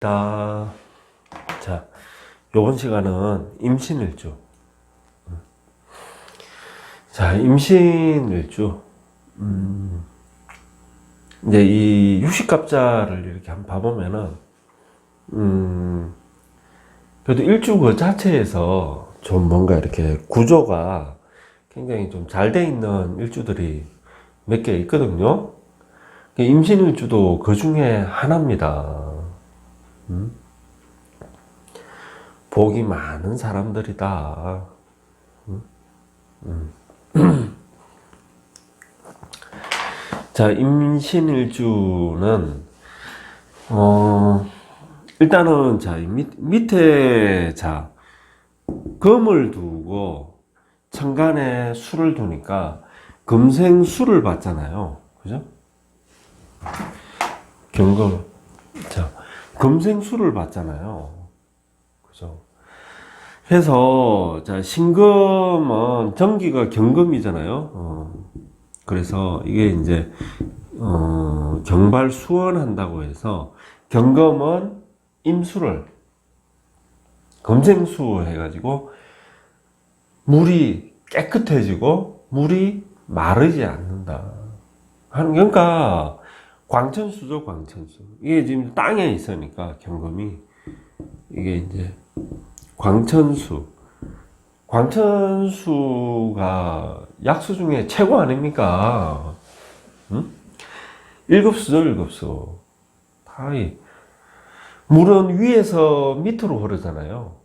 자, 요번 시간은 임신일주. 자, 임신일주. 이제 이 유식갑자를 이렇게 한번 봐보면은, 그래도 일주 그 자체에서 좀 뭔가 이렇게 구조가 굉장히 좀 잘 돼 있는 일주들이 몇 개 있거든요. 임신일주도 그 중에 하나입니다. 복이 많은 사람들이다. 자, 임신일주는 일단은 자, 밑에 자, 금을 두고 천간에 수를 두니까 금생수를 받잖아요. 그죠? 경금. 자, 금생수를 받잖아요. 그죠? 해서, 자, 신금은 정기가 경금이잖아요. 그래서 이게 이제, 경발수원한다고 해서, 경금은 임수를, 금생수 해가지고, 물이 깨끗해지고, 물이 마르지 않는다. 그러니까, 광천수죠, 광천수. 이게 지금 땅에 있으니까, 경금이. 이게 이제, 광천수. 광천수가 약수 중에 최고 아닙니까? 응? 일급수죠, 일급수. 다이. 물은 위에서 밑으로 흐르잖아요.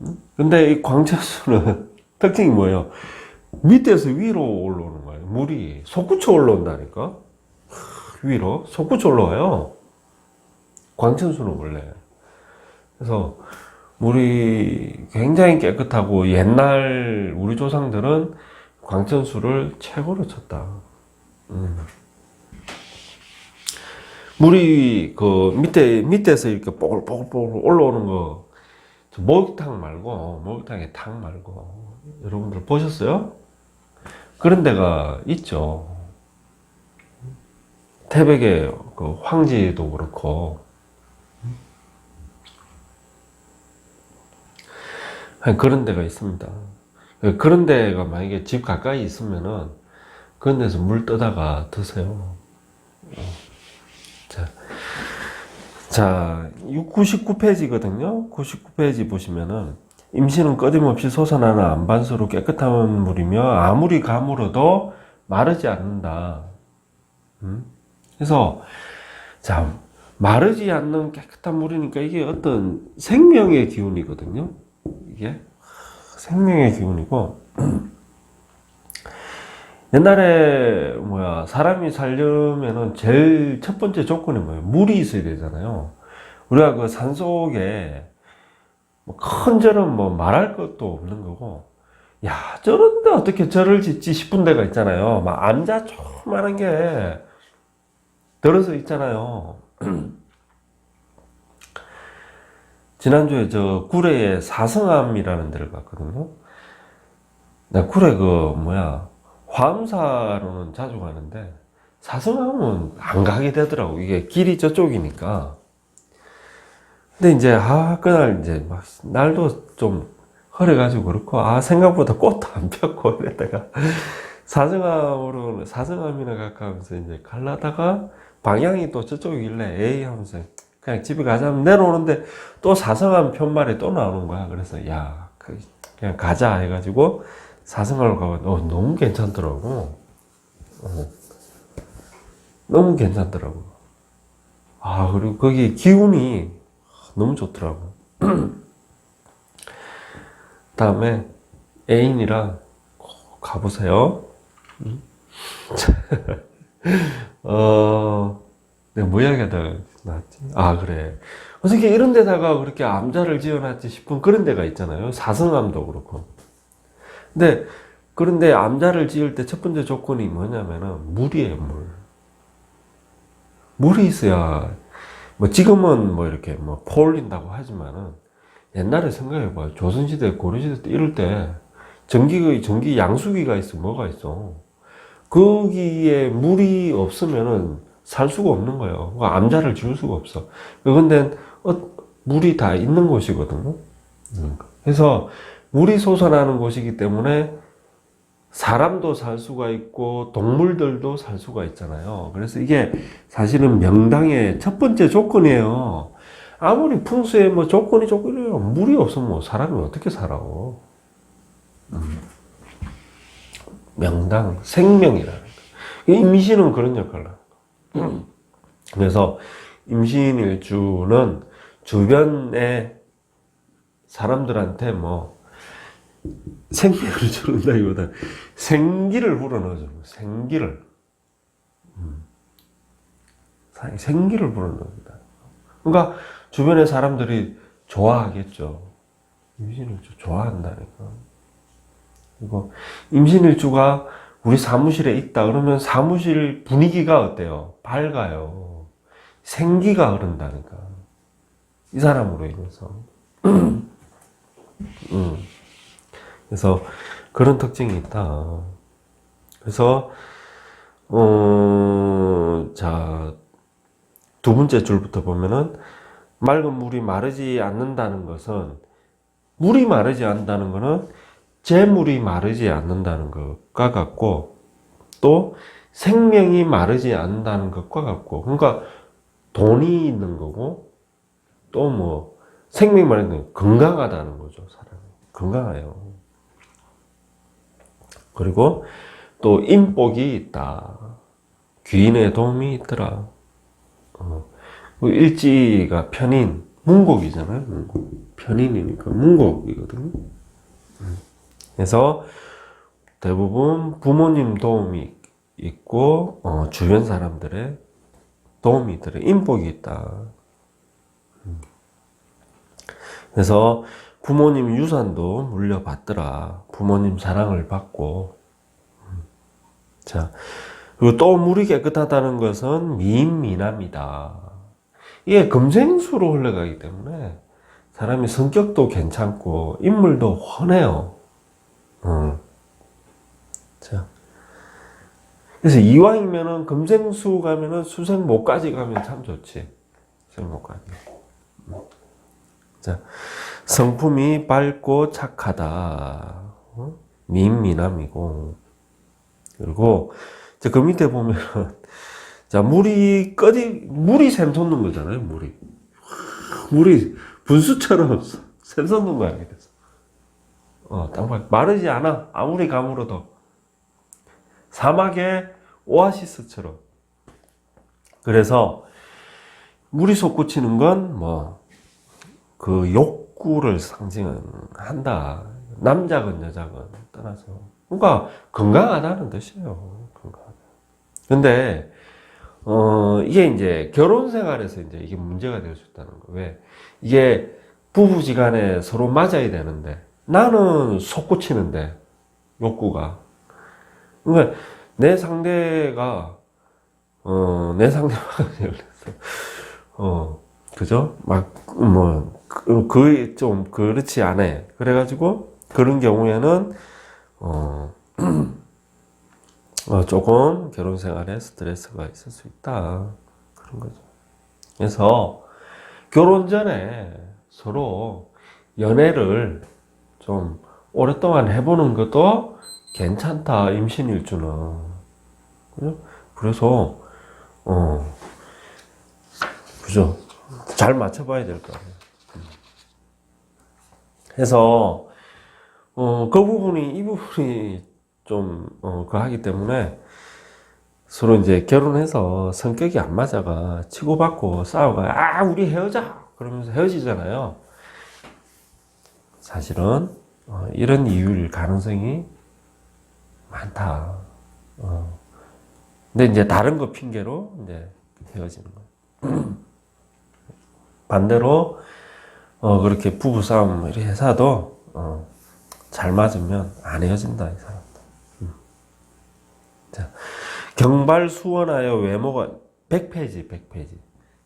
응? 근데 이 광천수는 특징이 뭐예요? 밑에서 위로 올라오는 거예요. 물이 솟구쳐 올라온다니까? 위로 솟구쳐 올라와요. 광천수는 원래. 그래서 물이 굉장히 깨끗하고 옛날 우리 조상들은 광천수를 최고로 쳤다. 물이 그 밑에서 이렇게 뽀글뽀글 올라오는 거, 목욕탕 말고, 목욕탕의 탕 말고, 여러분들 보셨어요? 그런 데가 있죠. 태백의 그 황지도 그렇고, 그런 데가 있습니다. 그런 데가 만약에 집 가까이 있으면은 그런 데서 물 떠다가 드세요. 자, 99페이지거든요. 99페이지 보시면은 임신은 끊임없이 솟아나는 안반수로 깨끗한 물이며 아무리 가물어도 마르지 않는다. 그래서 자, 마르지 않는 깨끗한 물이니까 이게 어떤 생명의 기운이거든요. 이게 생명의 기운이고 옛날에 사람이 살려면은 제일 첫 번째 조건이 뭐예요? 물이 있어야 되잖아요. 우리가 그 산속에 큰 절은 말할 것도 없는 거고, 야, 저런데 어떻게 절을 짓지 싶은 데가 있잖아요. 막 암자 조그만한 게 들어서 있잖아요. 지난주에 저 구례에 사성암이라는 데를 갔거든요. 나 구례 화엄사로는 자주 가는데 사성암은 안 가게 되더라고. 이게 길이 저쪽이니까. 근데 이제 그날 이제 막 날도 좀 흐려가지고 그렇고 생각보다 꽃도 안 폈고 이랬다가 사성암이나 가까우면서 이제 갈라다가 방향이 또 저쪽이길래 에이 하면서 그냥 집에 가자면 내려오는데 또 사성암 편말이 또 나오는 거야. 그래서 그냥 가자 해가지고 사성암을 가고 너무 괜찮더라고. 너무 괜찮더라고. 그리고 거기 기운이 너무 좋더라고. 다음에 애인이랑 꼭 가보세요. 내가 뭐 이야기하다가 나왔지? 그래. 어떻게 이런 데다가 그렇게 암자를 지어놨지 싶은 그런 데가 있잖아요. 사성암도 그렇고. 근데, 그런데 암자를 지을 때 첫 번째 조건이 뭐냐면은, 물이에요, 물. 물이 있어야, 지금은 이렇게 퍼올린다고 하지만은, 옛날에 생각해봐요. 조선시대, 고려시대 때 이럴 때, 전기 양수기가 있어, 뭐가 있어. 거기에 물이 없으면은 살 수가 없는 거예요. 암자를 지을 수가 없어. 그런데 물이 다 있는 곳이거든요. 그래서 물이 솟아나는 곳이기 때문에 사람도 살 수가 있고 동물들도 살 수가 있잖아요. 그래서 이게 사실은 명당의 첫 번째 조건이에요. 아무리 풍수에 뭐 조건이에요. 물이 없으면 뭐 사람이 어떻게 살아? 명당, 생명이라는 거. 임신은 그런 역할을 합니다. 그래서 임신일주는 주변의 사람들한테 뭐 생명을 주는다기보다 생기를 불어넣어줘. 생기를 불어넣습니다. 그러니까 주변의 사람들이 좋아하겠죠. 임신일주 좋아한다니까. 그리고 임신일주가 우리 사무실에 있다 그러면 사무실 분위기가 어때요? 밝아요. 생기가 흐른다니까. 이 사람으로 인해서. 그래서 그런 특징이 있다. 그래서 자, 두 번째 줄부터 보면은 맑은 물이 마르지 않는다는 것은, 물이 마르지 않는다는 것은 재물이 마르지 않는다는 것과 같고, 또 생명이 마르지 않는다는 것과 같고, 그러니까 돈이 있는 거고, 또 뭐 생명이 마르는 건 건강하다는 거죠. 사람이 건강해요. 그리고 또 인복이 있다. 귀인의 도움이 있더라. 일지가 편인, 문곡이잖아요. 문곡. 편인이니까 문곡이거든요. 그래서 대부분 부모님 도움이 있고 주변 사람들의 도움이 있더라. 인복이 있다. 그래서 부모님 유산도 물려받더라. 부모님 사랑을 받고. 자, 그리고 또 물이 깨끗하다는 것은 미인미남이다. 이게 금생수로 흘러가기 때문에 사람이 성격도 괜찮고 인물도 훤해요. 자, 그래서 이왕이면은 금생수 가면은 수생목까지 가면 참 좋지. 수생목까지. 자, 성품이 밝고 착하다. 미인미남이고. 그리고 그 밑에 보면 자, 물이 샘솟는 거잖아요. 물이 분수처럼 샘솟는 거야. 그래서 땅발 마르지 않아. 아무리 가물어도 사막의 오아시스처럼. 그래서 물이 솟구치는 건 뭐 그 욕구를 상징한다. 남자건 여자건 떠나서. 그러니까 건강하다는 뜻이에요. 건강하다. 근데 이게 이제 결혼 생활에서 이제 이게 문제가 될 수 있다는 거. 왜? 이게 부부지간에 서로 맞아야 되는데 나는 솟구치는데 욕구가. 그러니까 내 상대가 그죠? 좀 그렇지 않아. 그래가지고 그런 경우에는 조금 결혼 생활에 스트레스가 있을 수 있다. 그런 거죠. 그래서 결혼 전에 서로 연애를 좀 오랫동안 해보는 것도 괜찮다. 임신일주는. 그죠? 그래서 그죠? 잘 맞춰봐야 될 거 아니에요. 해서 이 부분이 좀 하기 때문에 서로 이제 결혼해서 성격이 안 맞아가 치고받고 싸워가 우리 헤어져 그러면서 헤어지잖아요. 사실은 이런 이유일 가능성이 많다. 근데 이제 다른 거 핑계로 이제 헤어지는 거예요. 반대로 그렇게 부부 싸움 이렇게 해서도 잘 맞으면 안 헤어진다 이 사람들. 자, 경발수원하여 외모가 100페이지.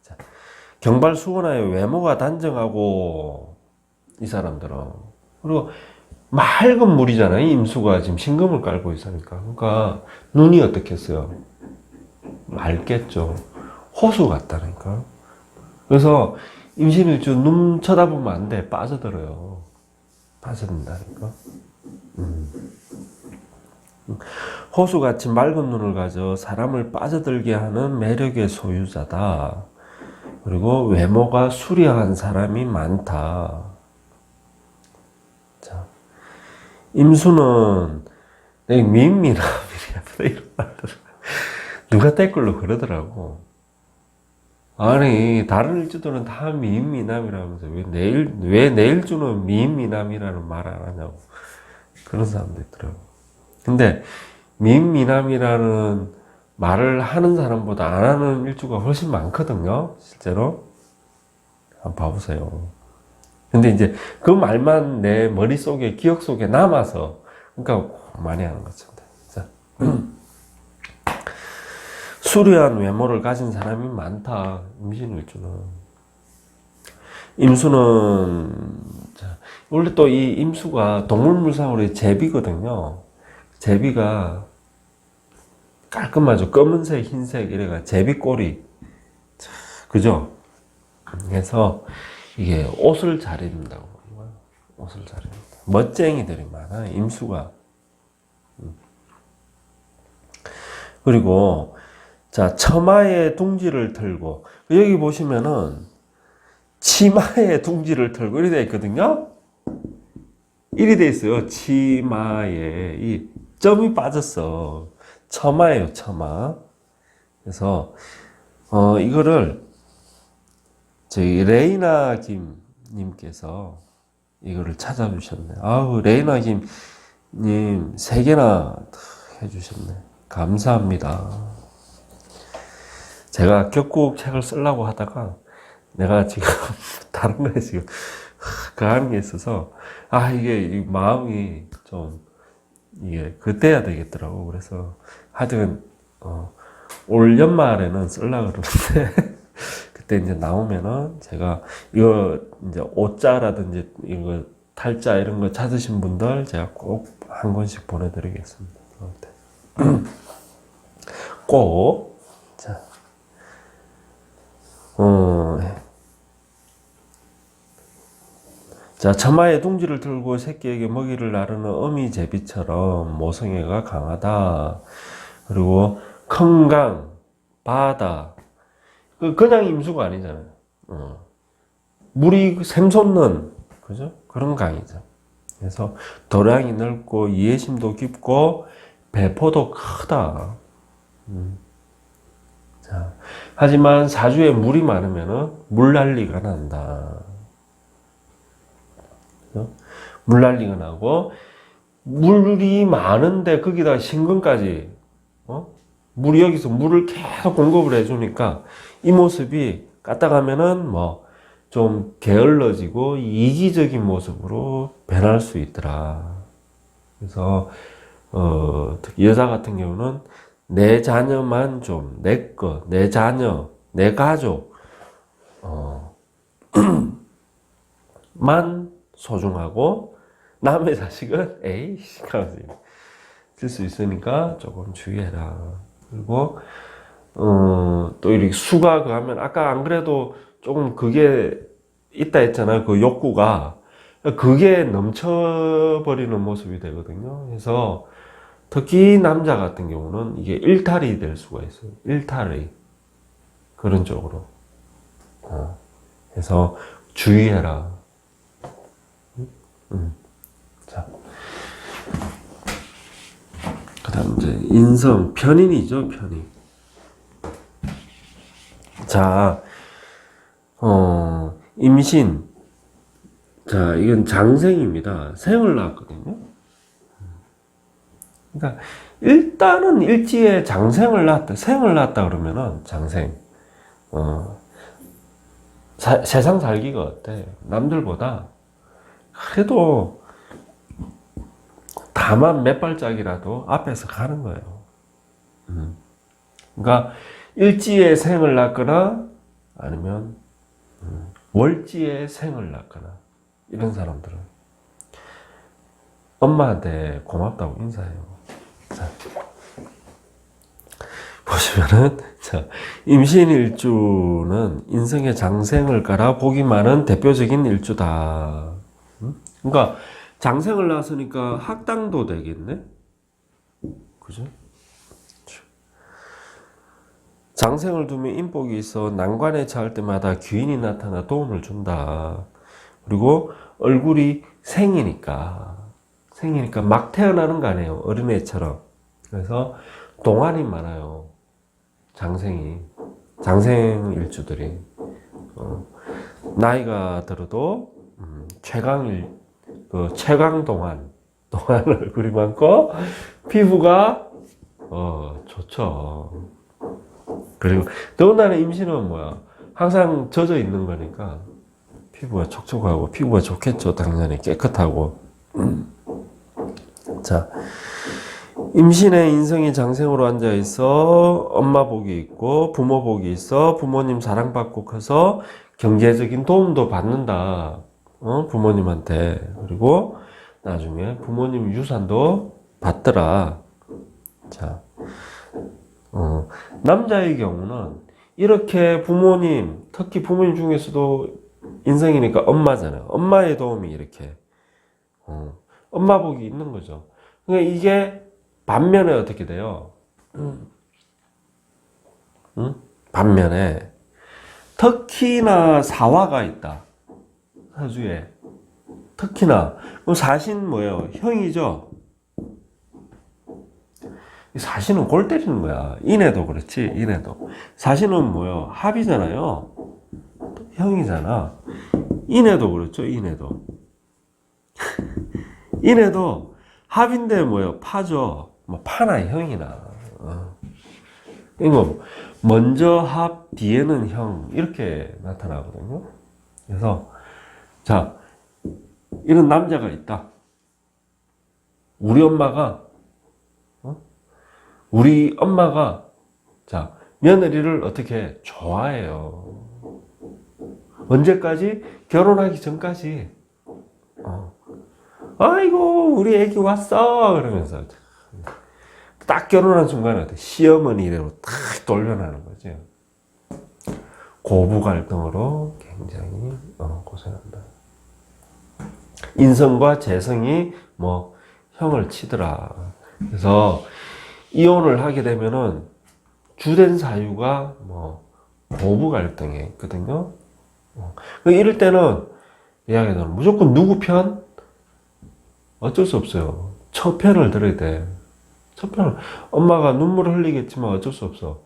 자, 경발수원하여 외모가 단정하고 이 사람들은. 그리고 맑은 물이잖아요. 임수가 지금 신금을 깔고 있으니까. 그러니까 눈이 어떻겠어요? 맑겠죠. 호수 같다니까. 그래서 임신일주 눈 쳐다보면 안 돼. 빠져들어요. 빠져든다니까. 호수같이 맑은 눈을 가져 사람을 빠져들게 하는 매력의 소유자다. 그리고 외모가 수려한 사람이 많다. 자, 임수는 미인미남이야. 이런 말들. 누가 댓글로 그러더라고. 아니, 다른 일주들은 다 미인미남이라면서 왜 내 일주는 미인미남이라는 말 안 하냐고. 그런 사람도 있더라고. 근데 미인미남이라는 말을 하는 사람보다 안 하는 일주가 훨씬 많거든요. 실제로. 한번 봐보세요. 근데 이제 그 말만 내 머릿속에, 기억 속에 남아서, 그러니까 많이 하는 거죠. 자. 수려한 외모를 가진 사람이 많다. 임신일주는. 임수는, 자, 원래 또 이 임수가 동물물상으로의 제비거든요. 제비가 깔끔하죠. 검은색, 흰색, 이래가 제비꼬리. 그죠? 그래서 이게 옷을 잘 입는다고. 옷을 잘 입는다. 멋쟁이들이 많아, 임수가. 그리고, 자, 처마에 둥지를 틀고, 여기 보시면은, 치마에 둥지를 틀고, 이렇게 되어 있거든요? 이렇게 되어 있어요. 치마에. 이 점이 빠졌어. 처마예요, 처마. 그래서, 이거를, 저희 레이나 김님께서 이거를 찾아주셨네. 아우, 레이나 김님 3개나 해주셨네. 감사합니다. 제가 격국 책을 쓰려고 하다가 내가 지금 다른 거에 지금 그 하는 게 있어서 이게 이 마음이 좀 이게 그때야 되겠더라고. 그래서 하여튼 올 연말에는 쓰려고 그러는데 그때 이제 나오면은 제가 이거 이제 옷자라든지 이거 탈자 이런 거 찾으신 분들 제가 꼭 한 권씩 보내드리겠습니다. 꼭. 자, 자, 처마에 둥지를 틀고 새끼에게 먹이를 나르는 어미제비처럼 모성애가 강하다. 그리고 큰 강, 바다. 그냥 임수가 아니잖아요. 물이 샘솟는, 그죠? 그런 강이죠. 그래서 도량이 넓고 이해심도 깊고 배포도 크다. 자, 하지만 사주에 물이 많으면 물난리가 난다. 그죠? 물난리가 나고 물이 많은데 거기다 신금까지 물이 여기서 물을 계속 공급을 해주니까 이 모습이 까딱하면은 뭐 좀 게을러지고 이기적인 모습으로 변할 수 있더라. 그래서 특히 여자 같은 경우는 내 자녀만 좀 내 거, 내 자녀, 내 가족 만 소중하고 남의 자식은 에이씨 하면서 쓸 수 있으니까 조금 주의해라. 그리고 또 이렇게 수가 하면 아까 안 그래도 조금 그게 있다 했잖아요. 그 욕구가 그게 넘쳐버리는 모습이 되거든요. 그래서 특히 남자 같은 경우는 이게 일탈이 될 수가 있어요. 일탈이 그런 쪽으로. 그래서 주의해라. 자, 그다음 이제 인성 편인이죠, 편인. 자, 임신. 자, 이건 장생입니다. 생을 낳았거든요. 그러니까 일단은 일지에 장생을 낳았다, 생을 낳았다 그러면은 장생. 세상 살기가 어때? 남들보다 그래도 다만 몇 발짝이라도 앞에서 가는 거예요. 그러니까 일지에 생을 낳거나 아니면 월지에 생을 낳거나 이런 사람들은 엄마한테 고맙다고 인사해요. 자, 보시면은, 자, 임신일주는 인생의 장생을 깔아 복이 많은 대표적인 일주다. 그러니까 장생을 낳았으니까 학당도 되겠네? 그죠? 장생을 두면 인복이 있어 난관에 처할 때마다 귀인이 나타나 도움을 준다. 그리고 얼굴이 생이니까 막 태어나는 거 아니에요. 어린애처럼. 그래서 동안이 많아요. 장생 일주들이. 나이가 들어도 최강 동안 얼굴이 많고 피부가 좋죠. 그리고 더군다나 임신은 뭐야? 항상 젖어 있는 거니까 피부가 촉촉하고 피부가 좋겠죠. 당연히 깨끗하고. 자, 임신에 인성이 장생으로 앉아 있어 엄마 복이 있고 부모 복이 있어 부모님 사랑받고 커서 경제적인 도움도 받는다. 부모님한테. 그리고 나중에 부모님 유산도 받더라. 자, 남자의 경우는 이렇게 부모님, 특히 부모님 중에서도 인성이니까 엄마잖아요. 엄마의 도움이 이렇게 엄마 복이 있는 거죠. 그러니까 이게 반면에 어떻게 돼요? 반면에 특히나 사화가 있다. 사주에 특히나 그럼 사신 뭐예요? 형이죠. 사신은 골 때리는 거야. 인해도 그렇지. 인해도 사신은 뭐예요? 합이잖아요. 형이잖아. 인해도 그렇죠. 인해도 인해도 합인데 뭐예요? 파죠. 뭐 파나 형이나. 이거 먼저 합 뒤에는 형 이렇게 나타나거든요. 그래서 자, 이런 남자가 있다. 우리 엄마가 자, 며느리를 어떻게 좋아해요. 언제까지? 결혼하기 전까지. 아이고 우리 애기 왔어 그러면서 딱 결혼한 순간에 시어머니로 탁 돌변하는 거죠. 고부 갈등으로 굉장히 고생한다. 인성과 재성이 뭐 형을 치더라. 그래서 이혼을 하게 되면은 주된 사유가 뭐 고부 갈등에 있거든요. 이럴 때는 이야기하는 무조건 누구 편? 어쩔 수 없어요. 첫 편을 들어야 돼. 첫 편을. 엄마가 눈물을 흘리겠지만 어쩔 수 없어.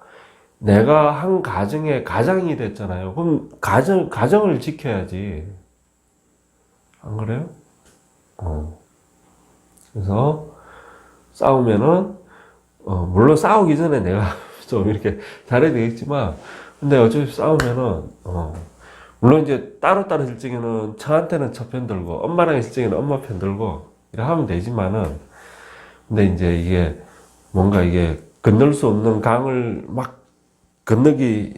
내가 한 가정의 가장이 됐잖아요. 그럼 가정을 지켜야지. 안 그래요? 그래서 싸우면은 물론 싸우기 전에 내가 좀 이렇게 잘해야 되겠지만, 근데 어차피 싸우면은 물론 이제 따로따로 있을 적에는 저한테는 저 편 들고 엄마랑 있을 적에는 엄마 편 들고 이렇게 하면 되지만은, 근데 이제 이게 뭔가 이게 건널 수 없는 강을 막 건너기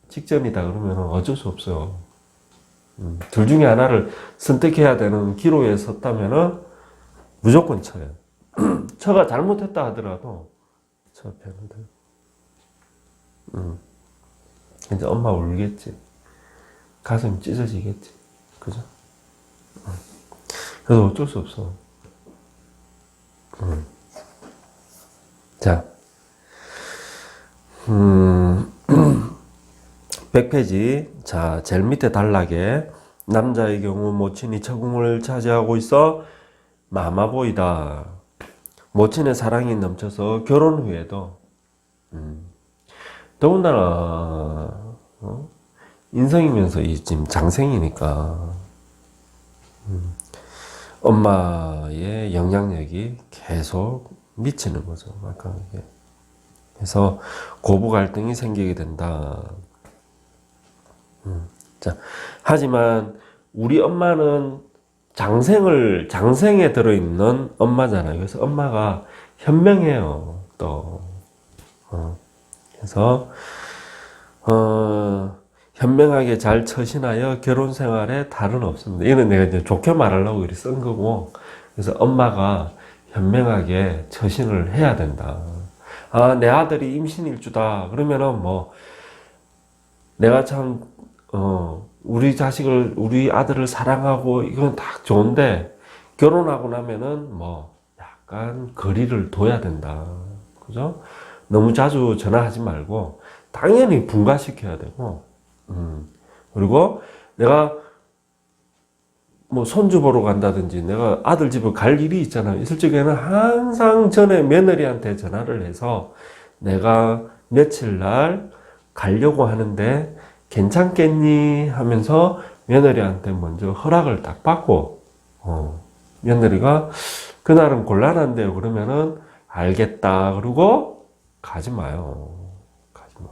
직전이다 그러면 어쩔 수 없어요. 둘 중에 하나를 선택해야 되는 기로에 섰다면은 무조건 쳐요. 처가 잘못했다 하더라도 저 편들. 이제 엄마 울겠지. 가슴이 찢어지겠지. 그죠? 그래서 어쩔 수 없어. 자, 100페이지. 자, 제일 밑에 단락에 남자의 경우 모친이 처궁을 차지하고 있어 마마보이다. 모친의 사랑이 넘쳐서 결혼 후에도 더군다나 인성이면서 이 지금 장생이니까 엄마의 영향력이 계속 미치는 거죠. 막강하게. 그래서 고부 갈등이 생기게 된다. 자, 하지만 우리 엄마는 장생에 들어있는 엄마잖아요. 그래서 엄마가 현명해요. 또 그래서 현명하게 잘 처신하여 결혼 생활에 탈은 없습니다. 이는 내가 이제 좋게 말하려고 이렇게 쓴 거고, 그래서 엄마가 현명하게 처신을 해야 된다. 아, 내 아들이 임신일주다. 그러면은 뭐, 내가 참, 우리 자식을, 우리 아들을 사랑하고 이건 다 좋은데, 결혼하고 나면은 뭐, 약간 거리를 둬야 된다. 그죠? 너무 자주 전화하지 말고, 당연히 분가시켜야 되고, 그리고 내가 뭐 손주 보러 간다든지 내가 아들 집에 갈 일이 있잖아요. 있을 적에는 항상 전에 며느리한테 전화를 해서 내가 며칠 날 가려고 하는데 괜찮겠니 하면서 며느리한테 먼저 허락을 딱 받고, 며느리가 그날은 곤란한데요 그러면은 알겠다 그러고 가지 마요. 가지 마.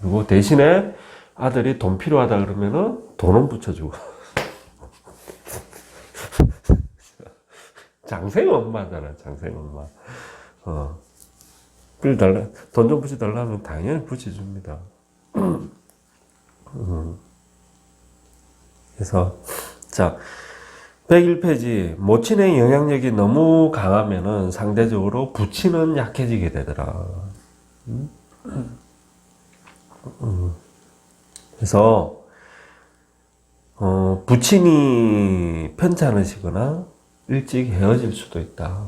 그리고 대신에 아들이 돈 필요하다 그러면은 돈은 붙여주고. 장생 엄마잖아, 장생 엄마. 빌 달라, 돈 좀 붙여달라면 당연히 붙여줍니다. 그래서, 자, 101페이지. 모친의 영향력이 너무 강하면은 상대적으로 부친은 약해지게 되더라. 그래서, 부친이 편찮으시거나 일찍 헤어질 수도 있다.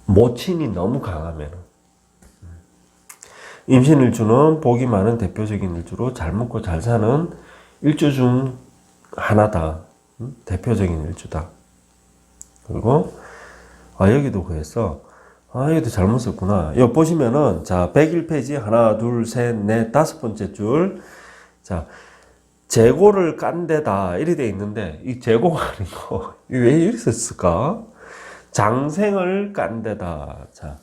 모친이 너무 강하면. 임신일주는 복이 많은 대표적인 일주로 잘 먹고 잘 사는 일주 중 하나다. 대표적인 일주다. 그리고 여기도 그랬어. 여기도 잘못 썼구나. 여기 보시면은 자 101페이지 하나 둘 셋 넷 다섯 번째 줄. 자 재고를 깐 데다 이렇게 돼 있는데 이 재고가 아니고 왜 이렇게 썼을까? 장생을 깐 데다. 자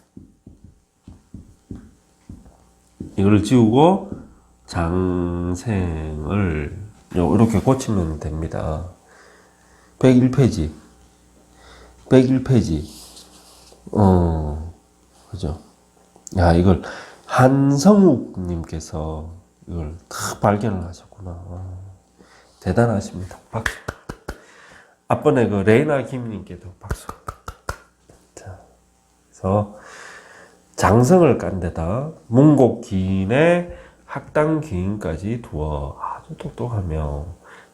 이걸 지우고 장생을 이렇게 고치면 됩니다. 101페이지 101페이지 그죠? 야 이걸 한성욱 님께서 이걸 다 발견을 하셨구나. 대단하십니다. 박수. 앞번에 그 레이나 김님께도 박수. 자, 그래서 장성을 깐 데다 문곡기인의 학당 기인까지 두어 아주 똑똑하며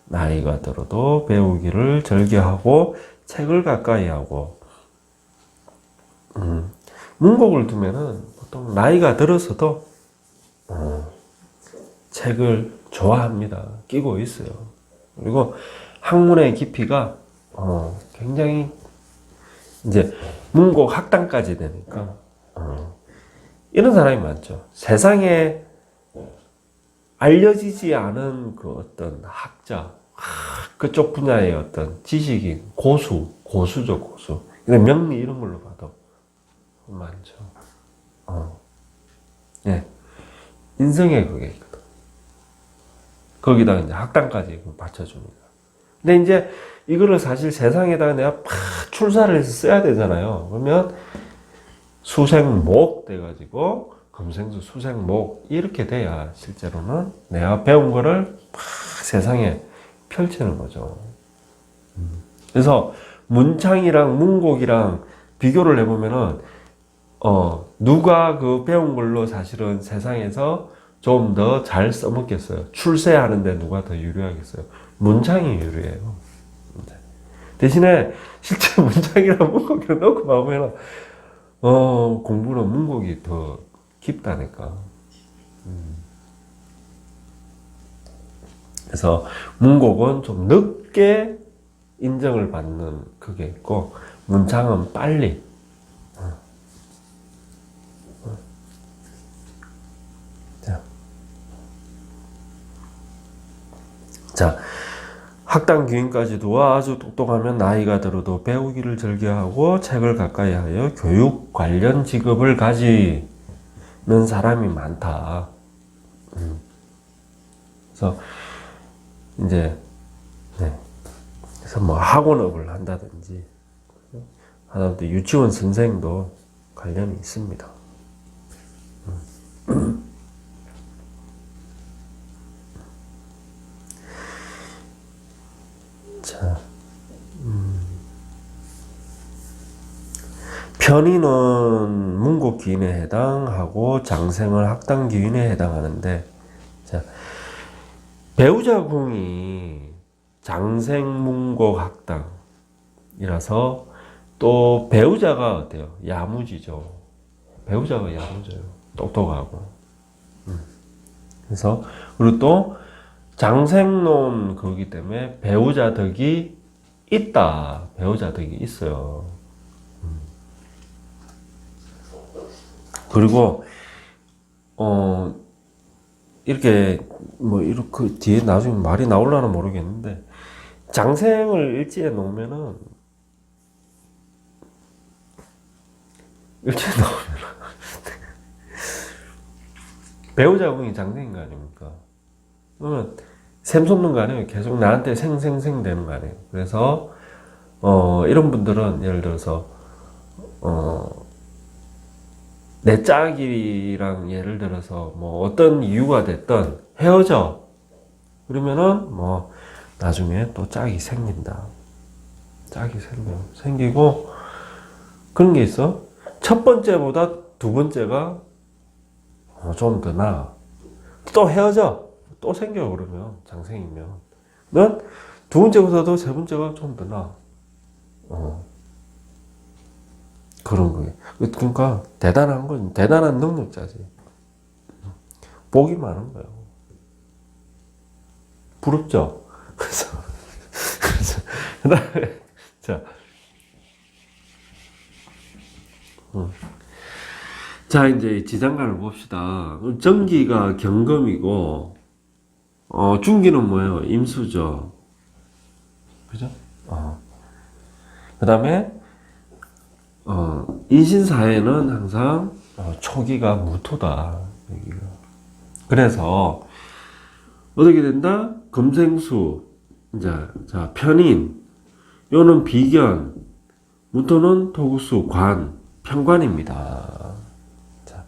나이가 들어도 배우기를 즐겨하고 책을 가까이 하고. 문곡을 두면은 보통 나이가 들어서도 책을 좋아합니다. 끼고 있어요. 그리고 학문의 깊이가 굉장히 이제 문곡 학당까지 되니까 이런 사람이 많죠. 세상에 알려지지 않은 그 어떤 학자, 그쪽 분야의 어떤 지식인, 고수죠, 고수. 명리 이런 걸로 봐도 많죠. 예. 인성에 그게 있거든. 거기다가 이제 학당까지 받쳐줍니다. 근데 이제 이거를 사실 세상에다가 내가 팍 출사를 해서 써야 되잖아요. 그러면 수생목 돼가지고 금생수 수생목 이렇게 돼야 실제로는 내가 배운 거를 팍 세상에 펼치는 거죠. 그래서 문창이랑 문곡이랑 비교를 해보면은 누가 그 배운 걸로 사실은 세상에서 좀 더 잘 써먹겠어요. 출세하는데 누가 더 유리하겠어요? 문창이 유리해요. 대신에 실제 문창이랑 문곡이랑 놓고 보면 공부는 문곡이 더 깊다니까. 그래서 문곡은 좀 늦게 인정을 받는 그게 있고 문창은 빨리. 자, 학당 귀인까지 두어 아주 똑똑하면 나이가 들어도 배우기를 즐겨하고 책을 가까이 하여 교육 관련 직업을 가지는 사람이 많다. 그래서 이제 그래서 뭐 학원업을 한다든지 하다못해 유치원 선생도 관련이 있습니다. 자, 편인은 문곡기인에 해당하고 장생은 학당기인에 해당하는데, 자, 배우자궁이 장생, 문곡, 학당이라서 또 배우자가 어때요? 야무지죠. 배우자가 야무져요. 똑똑하고. 그래서 그리고 또 장생론 그거기 때문에 배우자 덕이 있다. 배우자 덕이 있어요. 그리고 이렇게 뭐 이렇게 뒤에 나중에 말이 나올라나 모르겠는데 장생을 일지에 놓으면은 배우자궁이 장생인 거 아닙니까? 그러면 샘 솟는 거 아니에요? 계속 나한테 생생생 되는 거 아니에요? 그래서 이런 분들은 예를 들어서 내 짝이랑 예를 들어서 뭐 어떤 이유가 됐든 헤어져. 그러면은 뭐 나중에 또 짝이 생긴다. 짝이 생기고 그런 게 있어. 첫 번째보다 두 번째가 좀 더 나아. 또 헤어져. 또 생겨 그러면 장생이면. 넌 두 번째보다도 세 번째가 좀 더 나아. 그런 거예요. 그러니까 대단한 건 대단한 능력자지. 복이 많은 거예요. 부럽죠? 그래서 그다음에 자, 자 이제 지장간을 봅시다. 정기가 경금이고, 중기는 뭐예요? 임수죠. 그죠? 그다음에 인신사에는 항상 초기가 무토다. 여기가. 그래서 어떻게 된다? 금생수, 이제 자 편인, 요는 비견, 무토는 토구수, 관, 편관입니다. 자,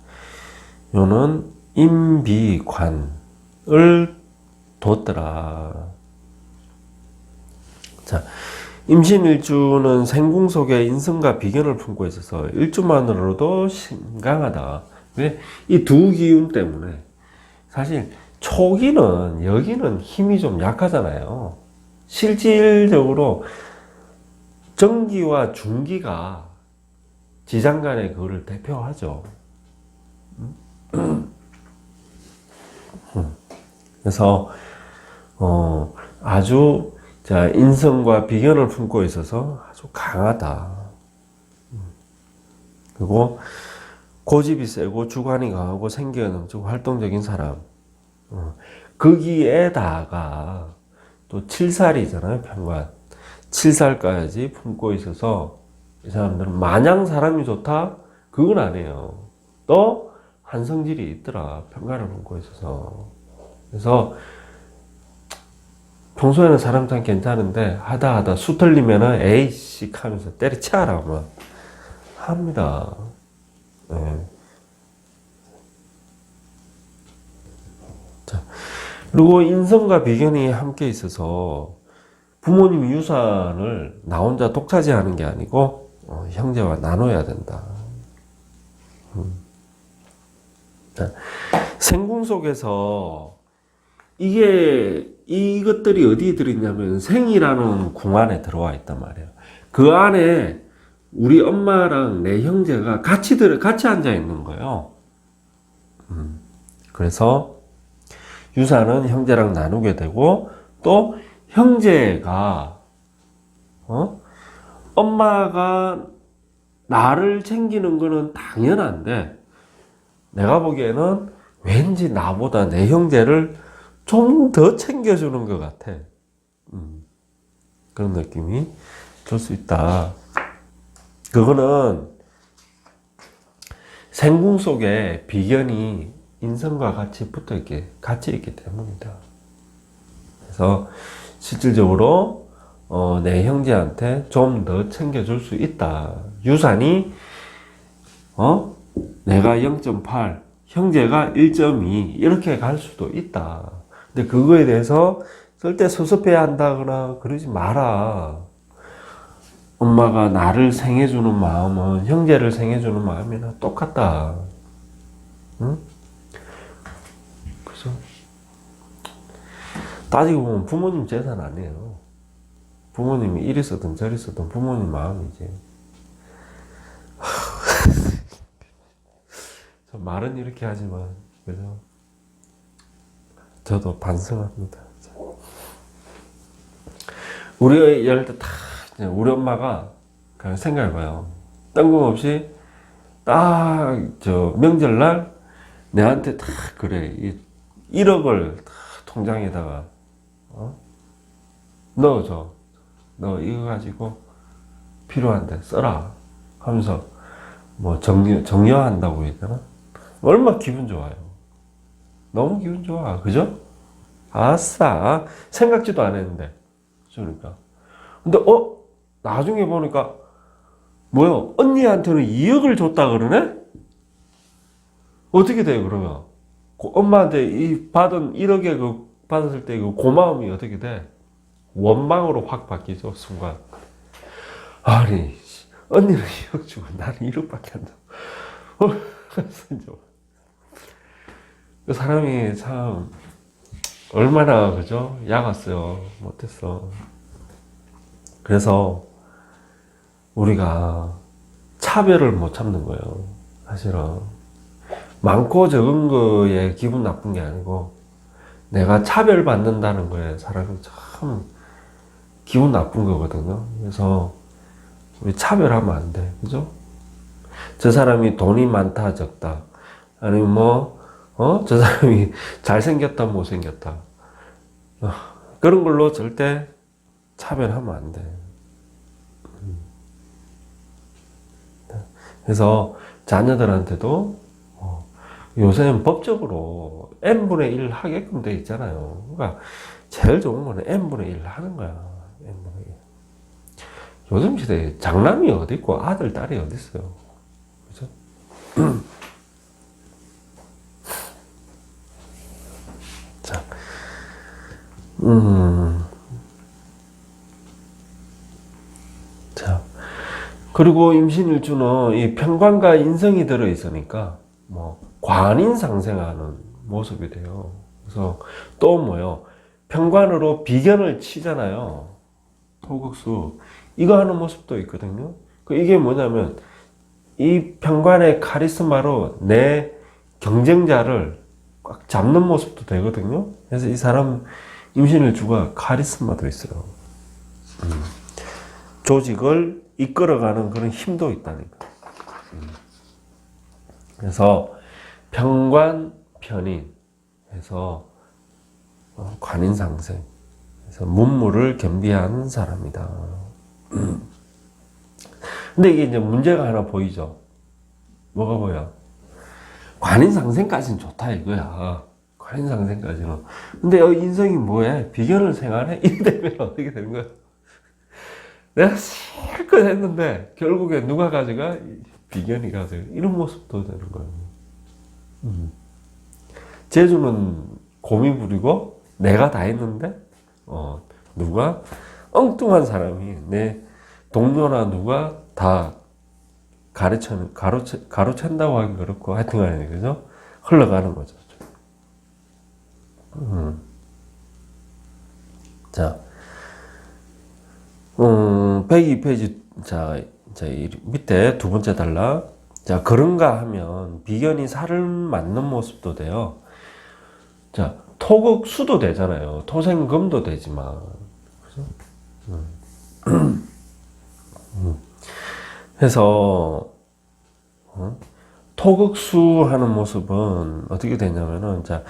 요는 임비관을 뒀더라. 자, 임신일주는 생궁 속에 인성과 비견을 품고 있어서 일주만으로도 신강하다. 이 두 기운 때문에 사실 초기는 여기는 힘이 좀 약하잖아요. 실질적으로 정기와 중기가 지장간의 그거를 대표하죠. 그래서 아주 자, 인성과 비견을 품고 있어서 아주 강하다. 그리고 고집이 세고 주관이 강하고 생기가 넘치고 활동적인 사람. 거기에다가 또 칠살이잖아요, 편관. 칠살까지 품고 있어서 이 사람들은 마냥 사람이 좋다? 그건 아니에요. 또 한성질이 있더라, 편관을 품고 있어서. 그래서 평소에는 사람 참 괜찮은데 하다 수 털리면은 에이씨 하면서 때려치아라 뭐 합니다. 네. 자, 그리고 인성과 비견이 함께 있어서 부모님 유산을 나 혼자 독차지하는 게 아니고 형제와 나눠야 된다. 자, 생궁 속에서 이것들이 어디에 들어있냐면 생이라는 궁 안에 들어와 있단 말이에요. 그 안에 우리 엄마랑 내 형제가 같이 앉아 있는 거예요. 그래서 유산은 형제랑 나누게 되고, 또 형제가 엄마가 나를 챙기는 거는 당연한데 내가 보기에는 왠지 나보다 내 형제를 좀 더 챙겨주는 것 같아. 그런 느낌이 들 수 있다. 그거는 생궁 속에 비견이 인성과 같이 같이 있기 때문이다. 그래서 실질적으로 내 형제한테 좀 더 챙겨줄 수 있다. 유산이 내가 0.8, 형제가 1.2 이렇게 갈 수도 있다. 근데 그거에 대해서 절대 섭섭해야 한다거나 그러지 마라. 엄마가 나를 생해주는 마음은 형제를 생해주는 마음이나 똑같다. 응? 그죠? 따지고 보면 부모님 재산 아니에요. 부모님이 이리 쓰든 저리 쓰든 부모님 마음이지. 말은 이렇게 하지만, 그죠? 저도 반성합니다. 우리가 이럴 때 다, 우리 엄마가 그냥 생각해봐요. 뜬금없이 딱, 명절날 내한테 다, 그래. 1억을 다 통장에다가, 넣어줘. 너 이거 가지고 필요한데 써라. 하면서, 뭐, 정려한다고 해야 되나? 얼마나 기분 좋아요. 너무 기분 좋아. 그죠? 아싸. 생각지도 안 했는데. 그러니까. 근데, 나중에 보니까, 뭐요? 언니한테는 2억을 줬다 그러네? 어떻게 돼요, 그러면? 엄마한테 이 받은 1억에 받았을 때 그 고마움이 어떻게 돼? 원망으로 확 바뀌죠, 순간. 아니, 언니는 2억 주고 나는 1억밖에 안 줘. 그 사람이 참, 얼마나, 그죠? 약았어요. 못했어. 그래서, 우리가 차별을 못 참는 거예요. 사실은. 많고 적은 거에 기분 나쁜 게 아니고, 내가 차별받는다는 거에 사람이 참 기분 나쁜 거거든요. 그래서, 우리 차별하면 안 돼. 그죠? 저 사람이 돈이 많다, 적다. 아니면 뭐, 저 사람이 잘생겼다, 못생겼다. 그런 걸로 절대 차별하면 안 돼. 그래서 자녀들한테도 요새는 법적으로 n분의 1 하게끔 돼 있잖아요. 그러니까 제일 좋은 거는 n분의 1 하는 거야. n분의 1. 요즘 시대에 장남이 어디 있고 아들, 딸이 어디 있어요. 그죠? 자, 자, 그리고 임신일주는 이 편관과 인성이 들어 있으니까 뭐 관인상생하는 모습이 돼요. 그래서 또 뭐요? 편관으로 비견을 치잖아요. 토국수 이거 하는 모습도 있거든요. 이게 뭐냐면 이 편관의 카리스마로 내 경쟁자를 꽉 잡는 모습도 되거든요. 그래서 이 사람 임신일주가 카리스마도 있어요. 조직을 이끌어가는 그런 힘도 있다니까. 그래서 편관, 편인 해서 관인상생 그래서 문무를 겸비한 사람이다. 근데 이게 이제 문제가 하나 보이죠. 뭐가 보여? 관인상생까지는 좋다 이거야. 관인상생까지는. 근데 인성이 뭐해? 비견을 생활해? 이래 되면 어떻게 되는 거야? 내가 실컷 했는데 결국에 누가 가져가? 비견이 가져가. 이런 모습도 되는 거예요. 재주는 곰이 부리고 내가 다 했는데 누가 엉뚱한 사람이 내 동료나 누가 다 가로챈다고 하기 그렇고 하여튼간에 그죠? 흘러가는 거죠. 자, 102페이지 자 밑에 두 번째 단락. 자, 그런가 하면 비견이 살을 맞는 모습도 돼요. 자, 토극수도 되잖아요. 토생금도 되지만. 그죠? 해서, 토극수 하는 모습은 어떻게 되냐면은, 자,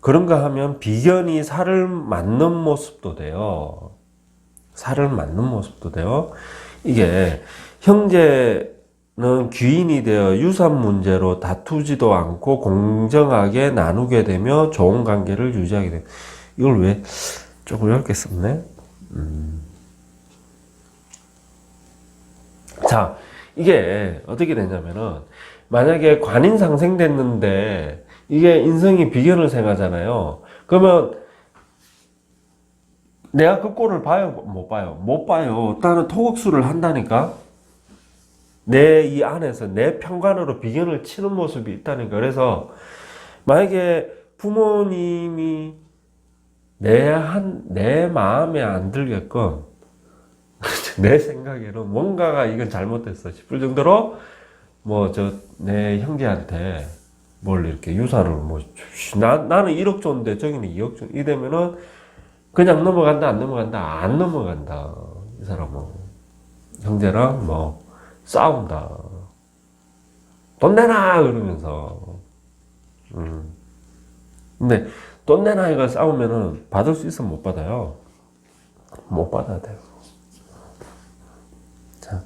그런가 하면 비견이 살을 맞는 모습도 돼요. 살을 맞는 모습도 돼요. 이게, 형제는 귀인이 되어 유산 문제로 다투지도 않고 공정하게 나누게 되며 좋은 관계를 유지하게 돼요. 이걸 왜 조금 어렵게 썼네? 자, 이게 어떻게 되냐면은, 만약에 관인 상생됐는데, 이게 인성이 비견을 생하잖아요. 그러면, 내가 그 꼴을 봐요? 못 봐요? 못 봐요. 나는 토국수를 한다니까? 내 이 안에서 내 평관으로 비견을 치는 모습이 있다니까. 그래서 만약에 부모님이 내 마음에 안 들게끔 내 생각에는 뭔가가 이건 잘못됐어 싶을 정도로 뭐 내 형제한테 뭘 이렇게 유산을 나는 1억 줬는데 저기는 2억 줘. 이 되면은 그냥 넘어간다 안 넘어간다 안 넘어간다. 이 사람은 형제랑 뭐 싸운다. 돈 내놔 그러면서. 근데 돈 내놔 이거 싸우면은 받을 수 있으면 못 받아요. 못 받아야 돼요. 자,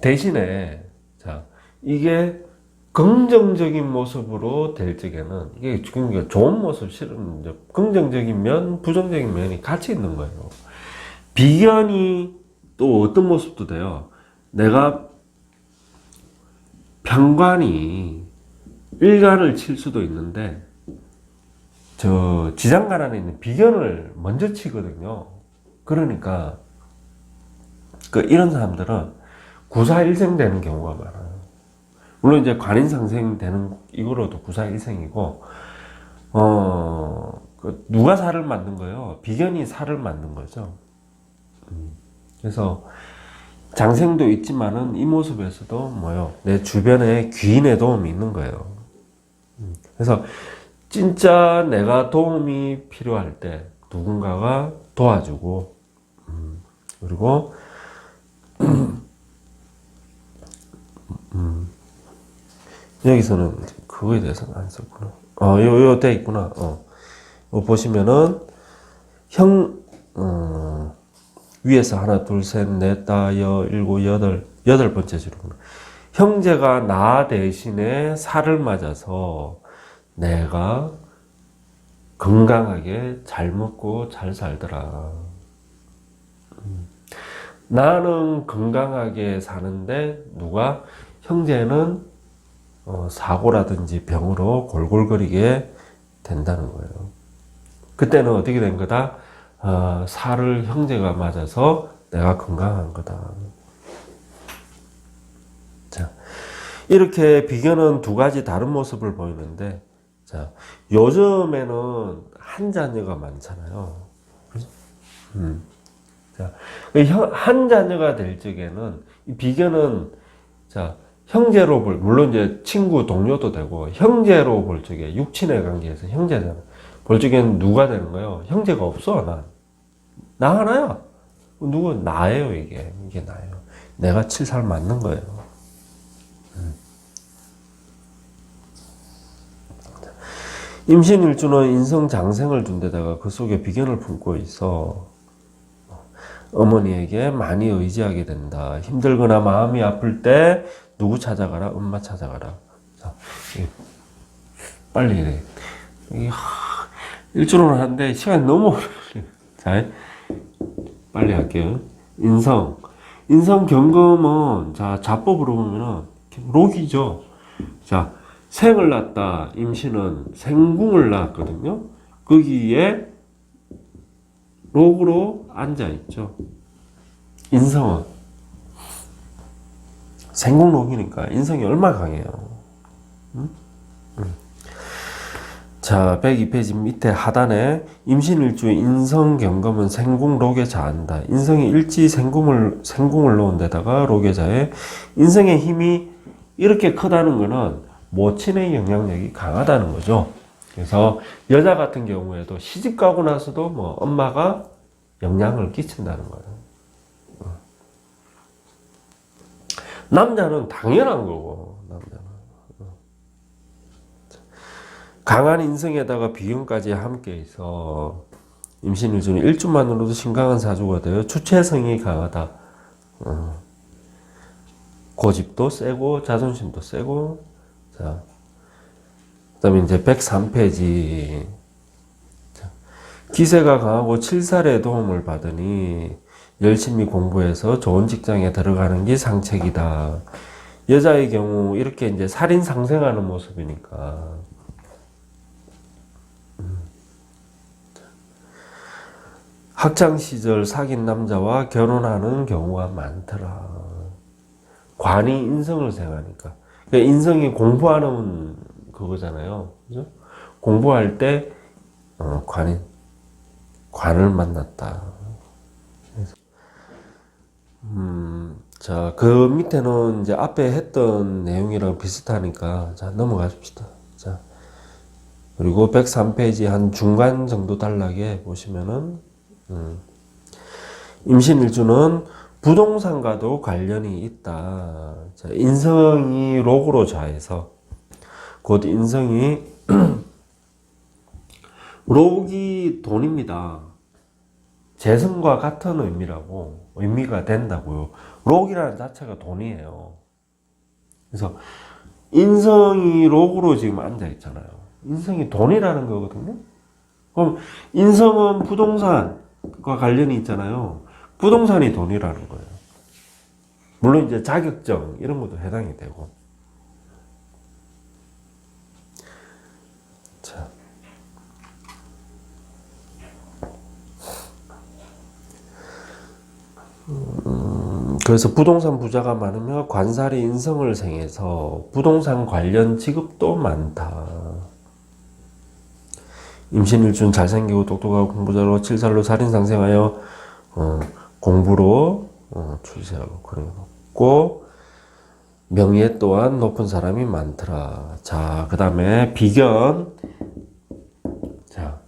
대신에 자 이게 긍정적인 모습으로 될 적에는 이게 좋은 모습 실은 긍정적인 면, 부정적인 면이 같이 있는 거예요. 비견이 또 어떤 모습도 돼요. 내가 편관이 일간을 칠 수도 있는데 지장간 안에 있는 비견을 먼저 치거든요. 그러니까 이런 사람들은 구사일생 되는 경우가 많아요. 물론 이제 관인상생 되는 이거로도 구사일생이고 누가 살을 만든 거예요? 비견이 살을 만든 거죠. 그래서 장생도 있지만은 이 모습에서도 뭐요? 내 주변에 귀인의 도움이 있는 거예요. 그래서 진짜 내가 도움이 필요할 때 누군가가 도와주고 그리고 여기서는 그거에 대해서는 안 썼구나. 요 돼 있구나. 보시면은 위에서 하나, 둘, 셋, 넷, 다, 일곱, 여덟 번째 줄이구나. 형제가 나 대신에 살을 맞아서 내가 건강하게 잘 먹고 잘 살더라. 나는 건강하게 사는데 형제는 사고라든지 병으로 골골거리게 된다는 거예요. 그때는 어떻게 된 거다? 살을 형제가 맞아서 내가 건강한 거다. 자, 이렇게 비견은 두 가지 다른 모습을 보이는데, 자, 요즘에는 한 자녀가 많잖아요. 자, 한 자녀가 될 적에는 이 비견은 자 형제로 물론 이제 친구 동료도 되고 형제로 볼 적에 육친의 관계에서 형제잖아. 볼 적에는 누가 되는 거예요? 형제가 없어. 나 하나야. 나예요. 이게 나예요. 내가 칠살 맞는 거예요. 임신일주는 인성장생을 둔 데다가 그 속에 비견을 품고 있어 어머니에게 많이 의지하게 된다. 힘들거나 마음이 아플 때 누구 찾아가라? 엄마 찾아가라. 자, 빨리 해. 일주일은 하는데 시간이 너무 어려워요. 자, 빨리 할게요. 인성 경금은 자 자법으로 보면은 록이죠. 자, 생을 낳았다. 임신은 생궁을 낳았거든요. 거기에 록으로 앉아있죠. 인성은 생궁록이니까 인성이 얼마나 강해요. 자, 102페이지 밑에 하단에 임신일주 인성경검은 생궁록에 자한다. 인성이 일지 생궁을 놓은 데다가 록에 자해 인성의 힘이 이렇게 크다는 것은 모친의 영향력이 강하다는 거죠. 그래서 여자 같은 경우에도 시집 가고 나서도 뭐 엄마가 영향을 끼친다는 거예요. 남자는 당연한 거고, 남자는. 강한 인성에다가 비견까지 함께 있어 임신일주는 일주만으로도 심각한 사주가 되어 주체성이 강하다. 고집도 세고 자존심도 세고. 자, 그다음에 이제 103페이지. 기세가 강하고 칠살의 도움을 받으니 열심히 공부해서 좋은 직장에 들어가는 게 상책이다. 여자의 경우 이렇게 이제 살인 상생하는 모습이니까. 학창시절 사귄 남자와 결혼하는 경우가 많더라. 관이 인성을 생각하니까. 그러니까 인성이 공부하는 그거잖아요. 그죠? 공부할 때, 관을 만났다. 자, 그 밑에는 이제 앞에 했던 내용이랑 비슷하니까, 자, 넘어가십시다. 자, 그리고 103페이지 한 중간 정도 단락에 보시면은, 임신일주는 부동산과도 관련이 있다. 자, 인성이 록으로 좌해서, 곧 인성이, 록이 돈입니다. 재성과 같은 의미가 된다고요. 록이라는 자체가 돈이에요. 그래서 인성이 록으로 지금 앉아 있잖아요. 인성이 돈이라는 거거든요. 그럼 인성은 부동산과 관련이 있잖아요. 부동산이 돈이라는 거예요. 물론 이제 자격증 이런 것도 해당이 되고. 자. 그래서 부동산 부자가 많으며 관살이 인성을 생해서 부동산 관련 직업도 많다. 임신일주는 잘생기고 똑똑하고 공부자로 칠살로 살인상생하여 공부로 출세하고 그러고 명예 또한 높은 사람이 많더라. 자, 그 다음에 비견. 자.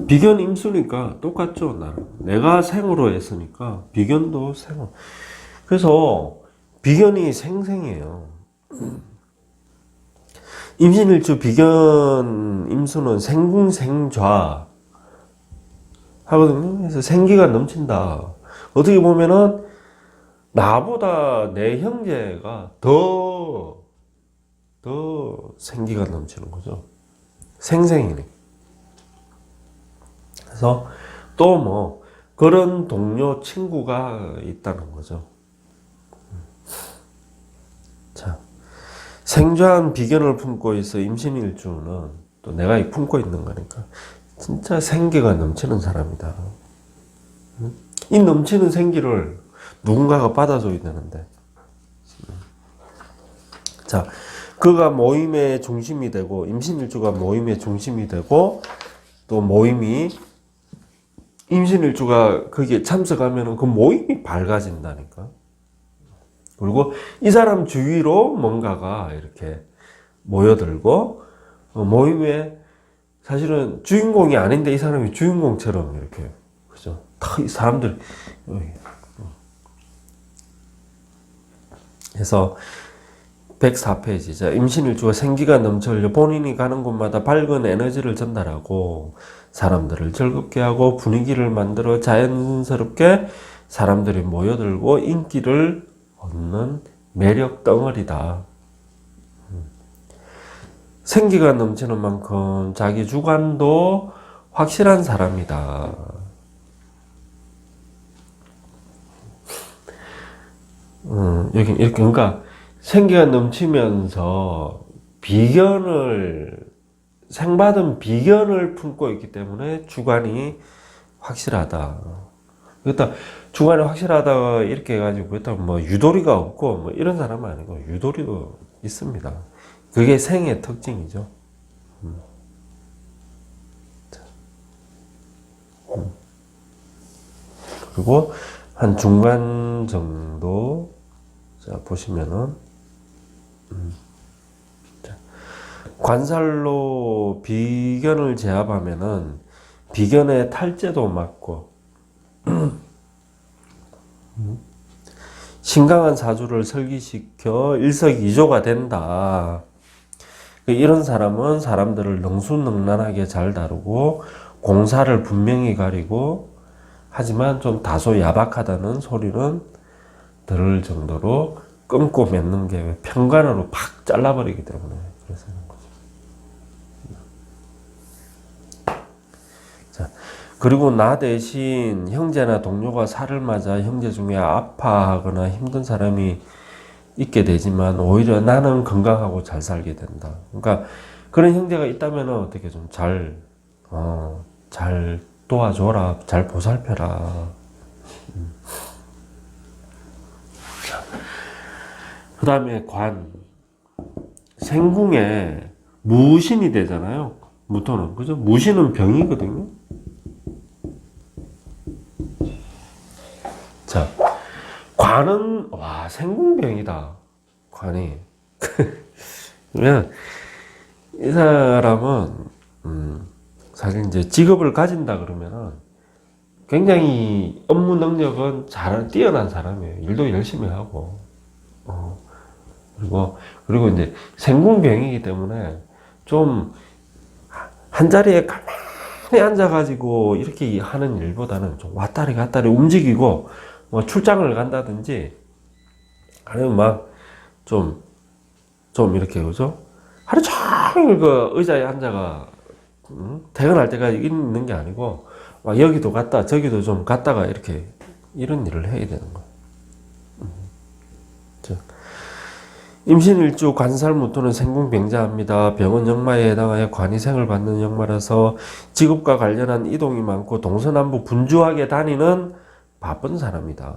비견 임수니까 똑같죠. 나는 내가 생으로 했으니까 비견도 생으로. 그래서 비견이 생생해요. 임신일주 비견 임수는 생궁생좌 하거든요. 그래서 생기가 넘친다. 어떻게 보면은 나보다 내 형제가 더 생기가 넘치는 거죠. 생생이네. 그래서 또 뭐 그런 동료 친구가 있다는 거죠. 자, 생존한 비견을 품고 있어. 임신일주는 또 내가 품고 있는 거니까 진짜 생기가 넘치는 사람이다. 이 넘치는 생기를 누군가가 받아줘야 되는데. 자, 그가 모임의 중심이 되고 임신일주가 모임의 중심이 되고 또 모임이 임신일주가 거기에 참석하면 그 모임이 밝아진다니까. 그리고 이 사람 주위로 뭔가가 이렇게 모여들고 모임에 사실은 주인공이 아닌데 이 사람이 주인공처럼 이렇게 그죠? 이 사람들 그래서 104페이지. 자, 임신일주가 생기가 넘쳐 본인이 가는 곳마다 밝은 에너지를 전달하고 사람들을 즐겁게 하고 분위기를 만들어 자연스럽게 사람들이 모여들고 인기를 얻는 매력 덩어리다. 생기가 넘치는 만큼 자기 주관도 확실한 사람이다. 여기 이렇게 그러니까 생기가 넘치면서 생받은 비견을 품고 있기 때문에 주관이 확실하다. 그렇다 주관이 확실하다 이렇게 해가지고 그렇다고 뭐 유도리가 없고 뭐 이런 사람은 아니고 유도리도 있습니다. 그게 생의 특징이죠. 그리고 한 중간 정도 자 보시면은 관살로 비견을 제압하면은 비견의 탈제도 막고 신강한 사주를 설계시켜 일석이조가 된다. 이런 사람은 사람들을 능수능란하게 잘 다루고 공사를 분명히 가리고 하지만 좀 다소 야박하다는 소리는 들을 정도로 끊고 맺는 게 편관으로 팍 잘라버리기 때문에 그래서 그런 거죠. 자, 그리고 나 대신 형제나 동료가 살을 맞아 형제 중에 아파하거나 힘든 사람이 있게 되지만 오히려 나는 건강하고 잘 살게 된다. 그러니까 그런 형제가 있다면 어떻게 좀 잘 도와줘라, 잘 보살펴라. 그 다음에 생궁에 무신이 되잖아요. 무토는, 그죠? 무신은 병이거든요. 자, 관은, 생궁병이다. 관이. 그러면, 이 사람은, 사실 이제 직업을 가진다 그러면은 굉장히 업무 능력은 뛰어난 사람이에요. 일도 열심히 하고. 그리고 이제 생궁병이기 때문에 좀 한 자리에 가만히 앉아가지고 이렇게 하는 일보다는 좀 왔다리 갔다리 움직이고 뭐 출장을 간다든지 아니면 막 좀 이렇게 그죠? 하루 종일 그 의자에 앉아가 퇴근할 때까지 있는 게 아니고 막 여기도 갔다 저기도 좀 갔다가 이렇게 이런 일을 해야 되는 거예요. 임신일주 관살무토는 생궁병자합니다. 병은 역마에 해당하여 관이생을 받는 역마라서 직업과 관련한 이동이 많고 동서남북 분주하게 다니는 바쁜 사람이다.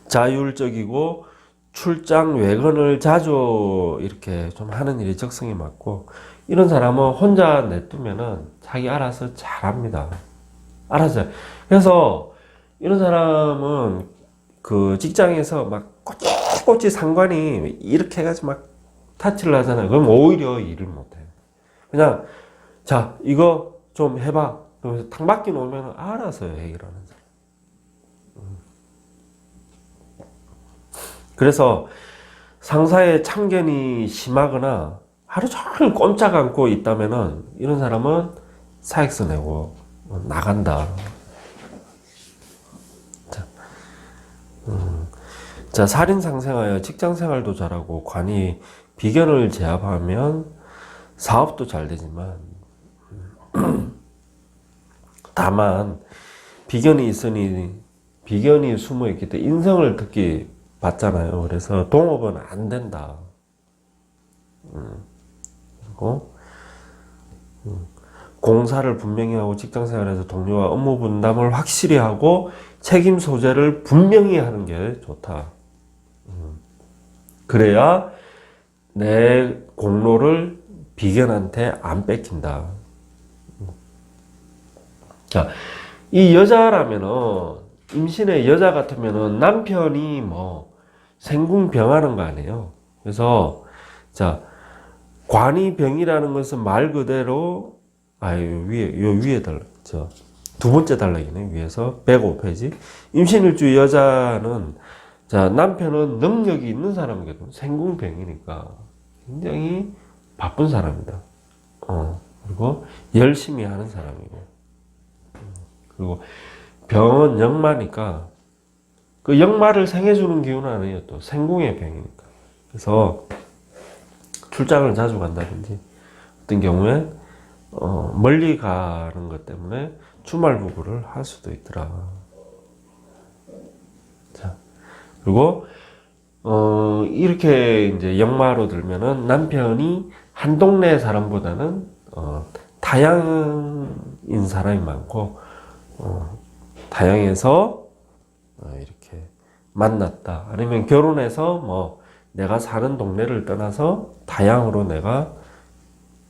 자율적이고 출장 외근을 자주 이렇게 좀 하는 일이 적성에 맞고 이런 사람은 혼자 냅두면은 자기 알아서 잘합니다. 알아서. 그래서 이런 사람은 그 직장에서 막 꼬치꼬치 상관이 이렇게 해가지고 막 타치를 하잖아요. 그럼 오히려 일을 못해요. 그냥 자 이거 좀 해봐. 그러면서 탁 맡겨놓으면 알아서 해결하는 사람. 그래서 상사의 참견이 심하거나 하루 종일 꼼짝 않고 있다면은 이런 사람은 사익서 내고 나간다. 자, 살인상생하여 직장생활도 잘하고 관이 비견을 제압하면 사업도 잘 되지만 다만 비견이 있으니 비견이 숨어있기 때문에 인성을 특히 받잖아요. 그래서 동업은 안 된다. 그리고 공사를 분명히 하고 직장생활에서 동료와 업무 분담을 확실히 하고 책임 소재를 분명히 하는 게 좋다. 그래야 내 공로를 비견한테 안 뺏긴다. 자, 이 여자라면은 임신의 여자 같으면은 남편이 뭐 생궁병하는 거 아니에요. 그래서 자 관이병이라는 것은 말 그대로 위에 두 번째 단락이네. 위에서 105페이지. 임신일주 여자는 자 남편은 능력이 있는 사람이거든. 생궁병이니까 굉장히 바쁜 사람이다. 그리고 열심히 하는 사람이고 그리고 병은 역마니까 그 역마를 생해주는 기운은 아니에요. 또 생궁의 병이니까. 그래서 출장을 자주 간다든지 어떤 경우에 멀리 가는 것 때문에 주말 부부를 할 수도 있더라. 자, 그리고 이렇게 이제 역마로 들면은 남편이 한 동네 사람보다는 타양인 사람이 많고 타양에서 이렇게 만났다. 아니면 결혼해서 뭐 내가 사는 동네를 떠나서 타양으로 내가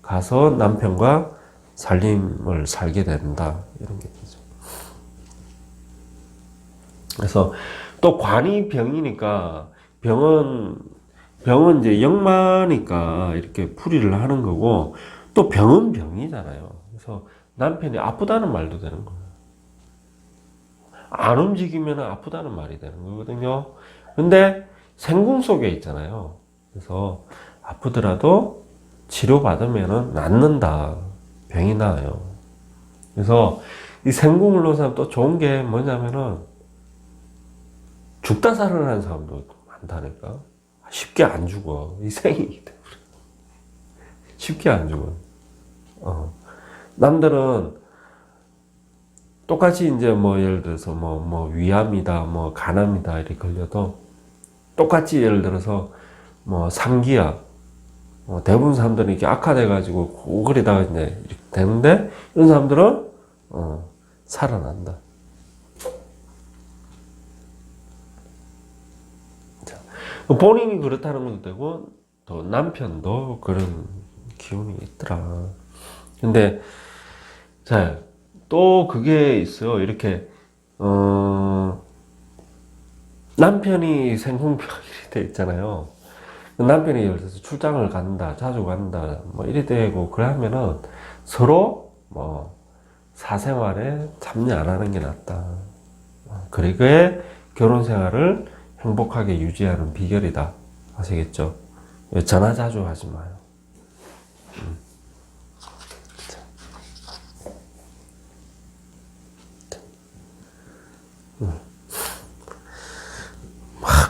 가서 남편과 살림을 살게 된다. 이런 게 되죠. 그래서 또 관이 병이니까 병은 이제 역마니까 이렇게 풀이를 하는 거고 또 병은 병이잖아요. 그래서 남편이 아프다는 말도 되는 거예요. 안 움직이면 아프다는 말이 되는 거거든요. 근데 생궁 속에 있잖아요. 그래서 아프더라도 치료받으면 낫는다. 병이 나아요. 그래서 이 생궁을 놓은 사람 또 좋은 게 뭐냐면은 죽다 살아나는 사람도 많다니까. 쉽게 안 죽어. 이 생이기 때문에. 쉽게 안 죽어. 남들은 똑같이 이제 뭐 예를 들어서 뭐 위암이다, 뭐 간암이다 이렇게 걸려도 똑같이 예를 들어서 뭐 상기야 대부분 사람들은 이렇게 악화돼가지고 고글이다가 이제 이렇게 되는데, 이런 사람들은, 살아난다. 자, 본인이 그렇다는 것도 되고, 또 남편도 그런 기운이 있더라. 근데, 자, 또 그게 있어요. 이렇게, 남편이 생홍병이 돼 있잖아요. 남편이 예를 들어서 출장을 간다, 자주 간다, 뭐 이래 되고, 그래 하면은 서로 뭐 사생활에 참여 안 하는 게 낫다. 그래, 그게 결혼 생활을 행복하게 유지하는 비결이다. 아시겠죠? 전화 자주 하지 마요.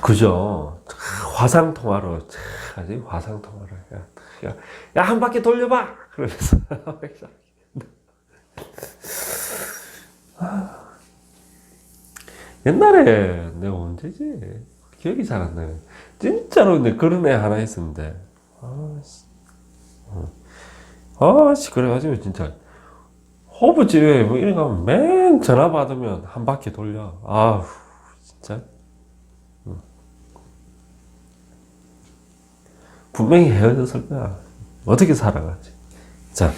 그죠? 화상통화로, 아직 화상통화로. 야, 한 바퀴 돌려봐! 그러면서. 옛날에 내가 언제지? 기억이 잘 안 나요. 진짜로 근데 그런 애 하나 있었는데. 그래가지고 진짜. 호프집에 뭐 이런 거 하면 맨 전화 받으면 한 바퀴 돌려. 아우, 진짜. 분명히 헤어졌을 거야. 어떻게 살아가지? 자,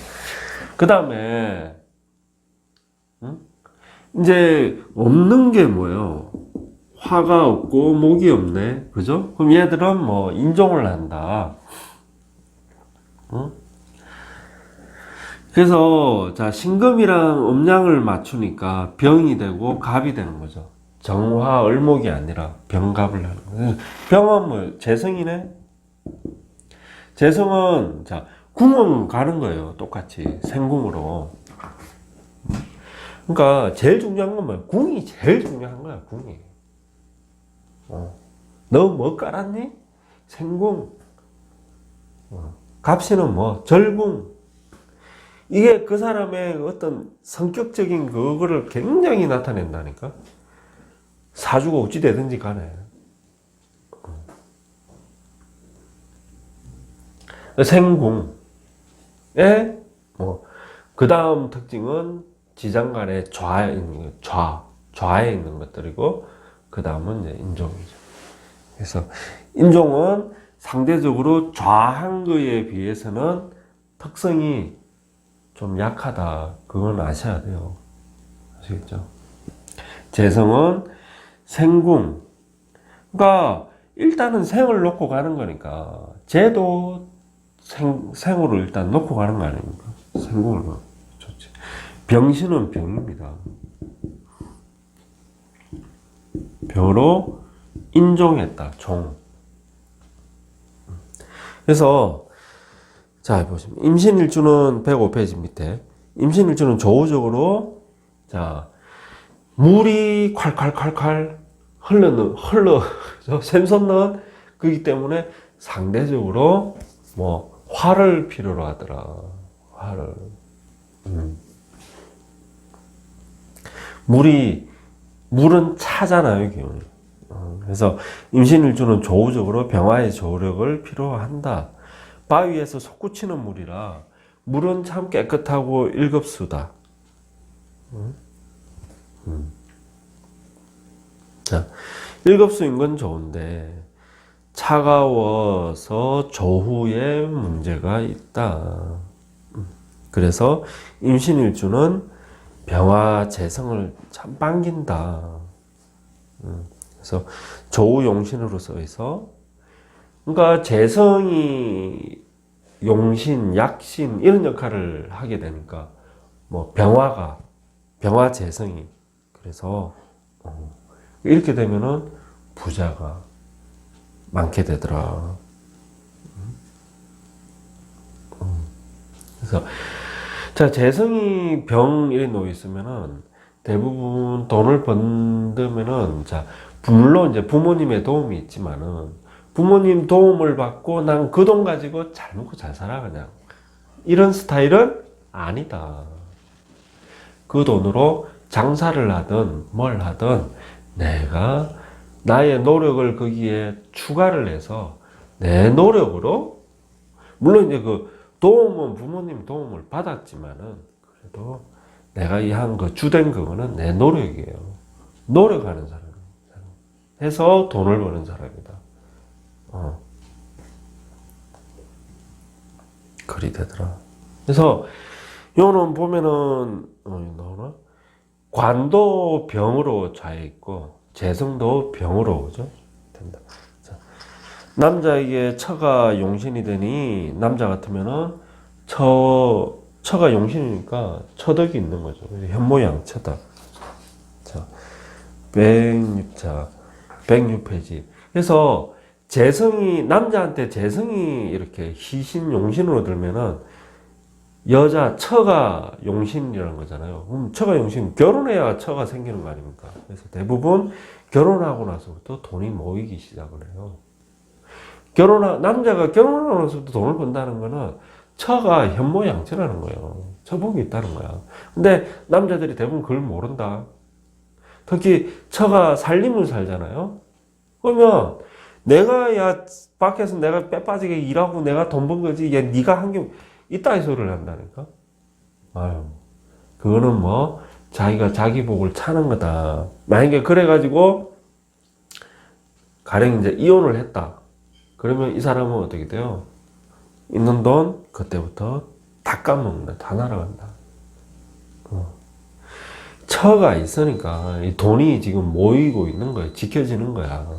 그 다음에, 이제 없는 게 뭐예요? 화가 없고 목이 없네. 그죠? 그럼 얘들은 뭐 인종을 한다. 그래서 자, 신금이랑 음양을 맞추니까 병이 되고 갑이 되는 거죠. 정화 을목이 아니라 병갑을 하는 거예요. 병은 뭐 재성이네. 재성은 자, 궁은 가는 거예요. 똑같이 생궁으로. 그러니까 제일 중요한 건 뭐야? 궁이 제일 중요한 거야. 궁이. 너 뭐 깔았니? 생궁. 갑신은 뭐? 절궁. 이게 그 사람의 어떤 성격적인 그거를 굉장히 나타낸다니까. 사주가 어찌 되든지 간에. 생궁에 뭐 그 다음 특징은 지장간의 좌에 있는 좌에 있는 것들이고, 그 다음은 이제 인종이죠. 그래서 인종은 상대적으로 좌한 거에 비해서는 특성이 좀 약하다. 그건 아셔야 돼요. 아시겠죠? 재성은 생궁. 그러니까 일단은 생을 놓고 가는 거니까 재도 생으로 일단 놓고 가는 거 아닙니까? 생궁을 좋지. 병신은 병입니다. 병으로 인종했다. 종. 그래서 자, 보시면 임신일주는 105페이지 밑에 임신일주는 조우적으로 자, 물이 콸콸콸콸 흘러 샘솟는 그기 때문에 상대적으로 뭐 화를 필요로 하더라. 화를. 물은 차잖아요, 기운이. 그래서 임신일주는 조우적으로 병화의 조력을 필요한다. 바위에서 솟구치는 물이라 물은 참 깨끗하고 일급수다. 자, 일급수인 건 좋은데 차가워서 조후에 문제가 있다. 그래서 임신일주는 병화 재성을 참 반긴다. 그래서 조우용신으로 써 있어. 그러니까 재성이 용신, 약신 이런 역할을 하게 되니까 뭐 병화 재성이 그래서 이렇게 되면은 부자가 많게 되더라. 그래서 자, 재성이 병에 놓여 있으면은 대부분 돈을 번드면은 자, 물론 이제 부모님의 도움이 있지만은 부모님 도움을 받고 난 그 돈 가지고 잘 먹고 잘 살아 그냥 이런 스타일은 아니다. 그 돈으로 장사를 하든 뭘 하든 내가 나의 노력을 거기에 추가를 해서 내 노력으로 물론 이제 그 도움은 부모님 도움을 받았지만은 그래도 내가 이 한 거 주된 그거는 내 노력이에요. 노력하는 사람 해서 돈을 버는 사람이다. 그리 되더라. 그래서 요는 보면은 나오나? 관도 병으로 좌해 있고 재성도 병으로 오죠. 된다. 자, 남자에게 처가 용신이 되니 남자 같으면은 처가 용신이니까 처덕이 있는 거죠. 현모양처다. 자, 백유패지. 그래서 재성이 남자한테 재성이 이렇게 희신 용신으로 들면은 여자 처가 용신이라는 거잖아요. 그럼 처가 용신 결혼해야 처가 생기는 거 아닙니까? 그래서 대부분 결혼하고 나서부터 돈이 모이기 시작을 해요. 남자가 결혼하고 나서부터 돈을 번다는 거는 처가 현모양처라는 거예요. 처복이 있다는 거야. 근데 남자들이 대부분 그걸 모른다. 특히 처가 살림을 살잖아요. 그러면 내가 밖에서 내가 빼빠지게 일하고 내가 돈 번 거지 네가 한 게 이따위 소리를 한다니까. 아유, 그거는 뭐 자기가 자기 복을 차는 거다. 만약에 그래가지고 가령 이제 이혼을 했다. 그러면 이 사람은 어떻게 돼요? 있는 돈 그때부터 다 까먹는다. 다 날아간다. 처가 있으니까 이 돈이 지금 모이고 있는 거야. 지켜지는 거야.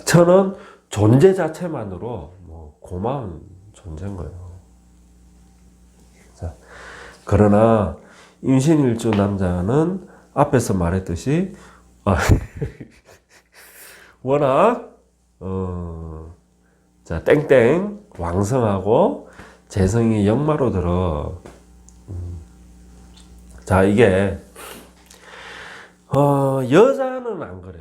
처는 존재 자체만으로 뭐 고마운 존재인 거예요. 자, 그러나 임신일주 남자는 앞에서 말했듯이 워낙 자 땡땡 왕성하고 재성이 역마로 들어. 자 이게 여자는 안 그래.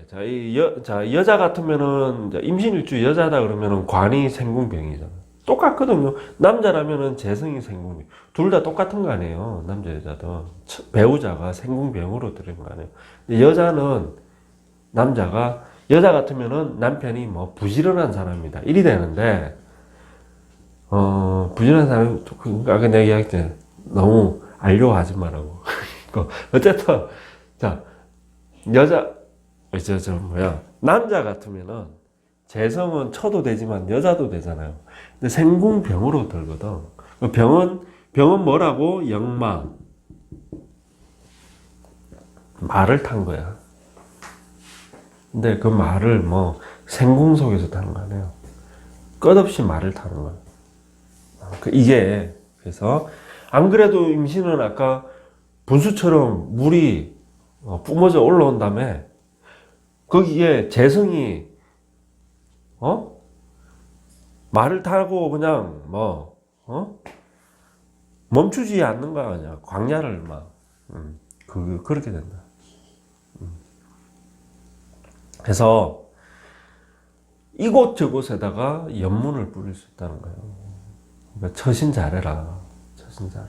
여자 같으면은, 임신일주 여자다 그러면은 관이 생궁병이잖아. 똑같거든요. 남자라면은 재성이 생궁병. 둘 다 똑같은 거 아니에요. 남자, 여자도. 배우자가 생궁병으로 들은 거 아니에요. 근데 여자 같으면은 남편이 뭐 부지런한 사람이다. 이리 되는데, 부지런한 사람이, 아까 내가 이야기했잖아요. 너무 알려하지 말라고. 어쨌든, 자, 남자 같으면은 재성은 처도 되지만 여자도 되잖아요. 근데 생궁병으로 들거든. 그 병은 뭐라고? 역마. 말을 탄 거야. 근데 그 말을 뭐 생궁 속에서 타는 거 아니에요. 끝없이 말을 타는 거야. 이게 그래서 안 그래도 임신은 아까 분수처럼 물이 뿜어져 올라온 다음에 거기에 재성이 말을 타고 그냥 멈추지 않는 거야. 그냥 광야를 그렇게 된다. 그래서 이곳저곳에다가 연문을 뿌릴 수 있다는 거예요. 그러니까 처신 잘해라. 처신 잘해.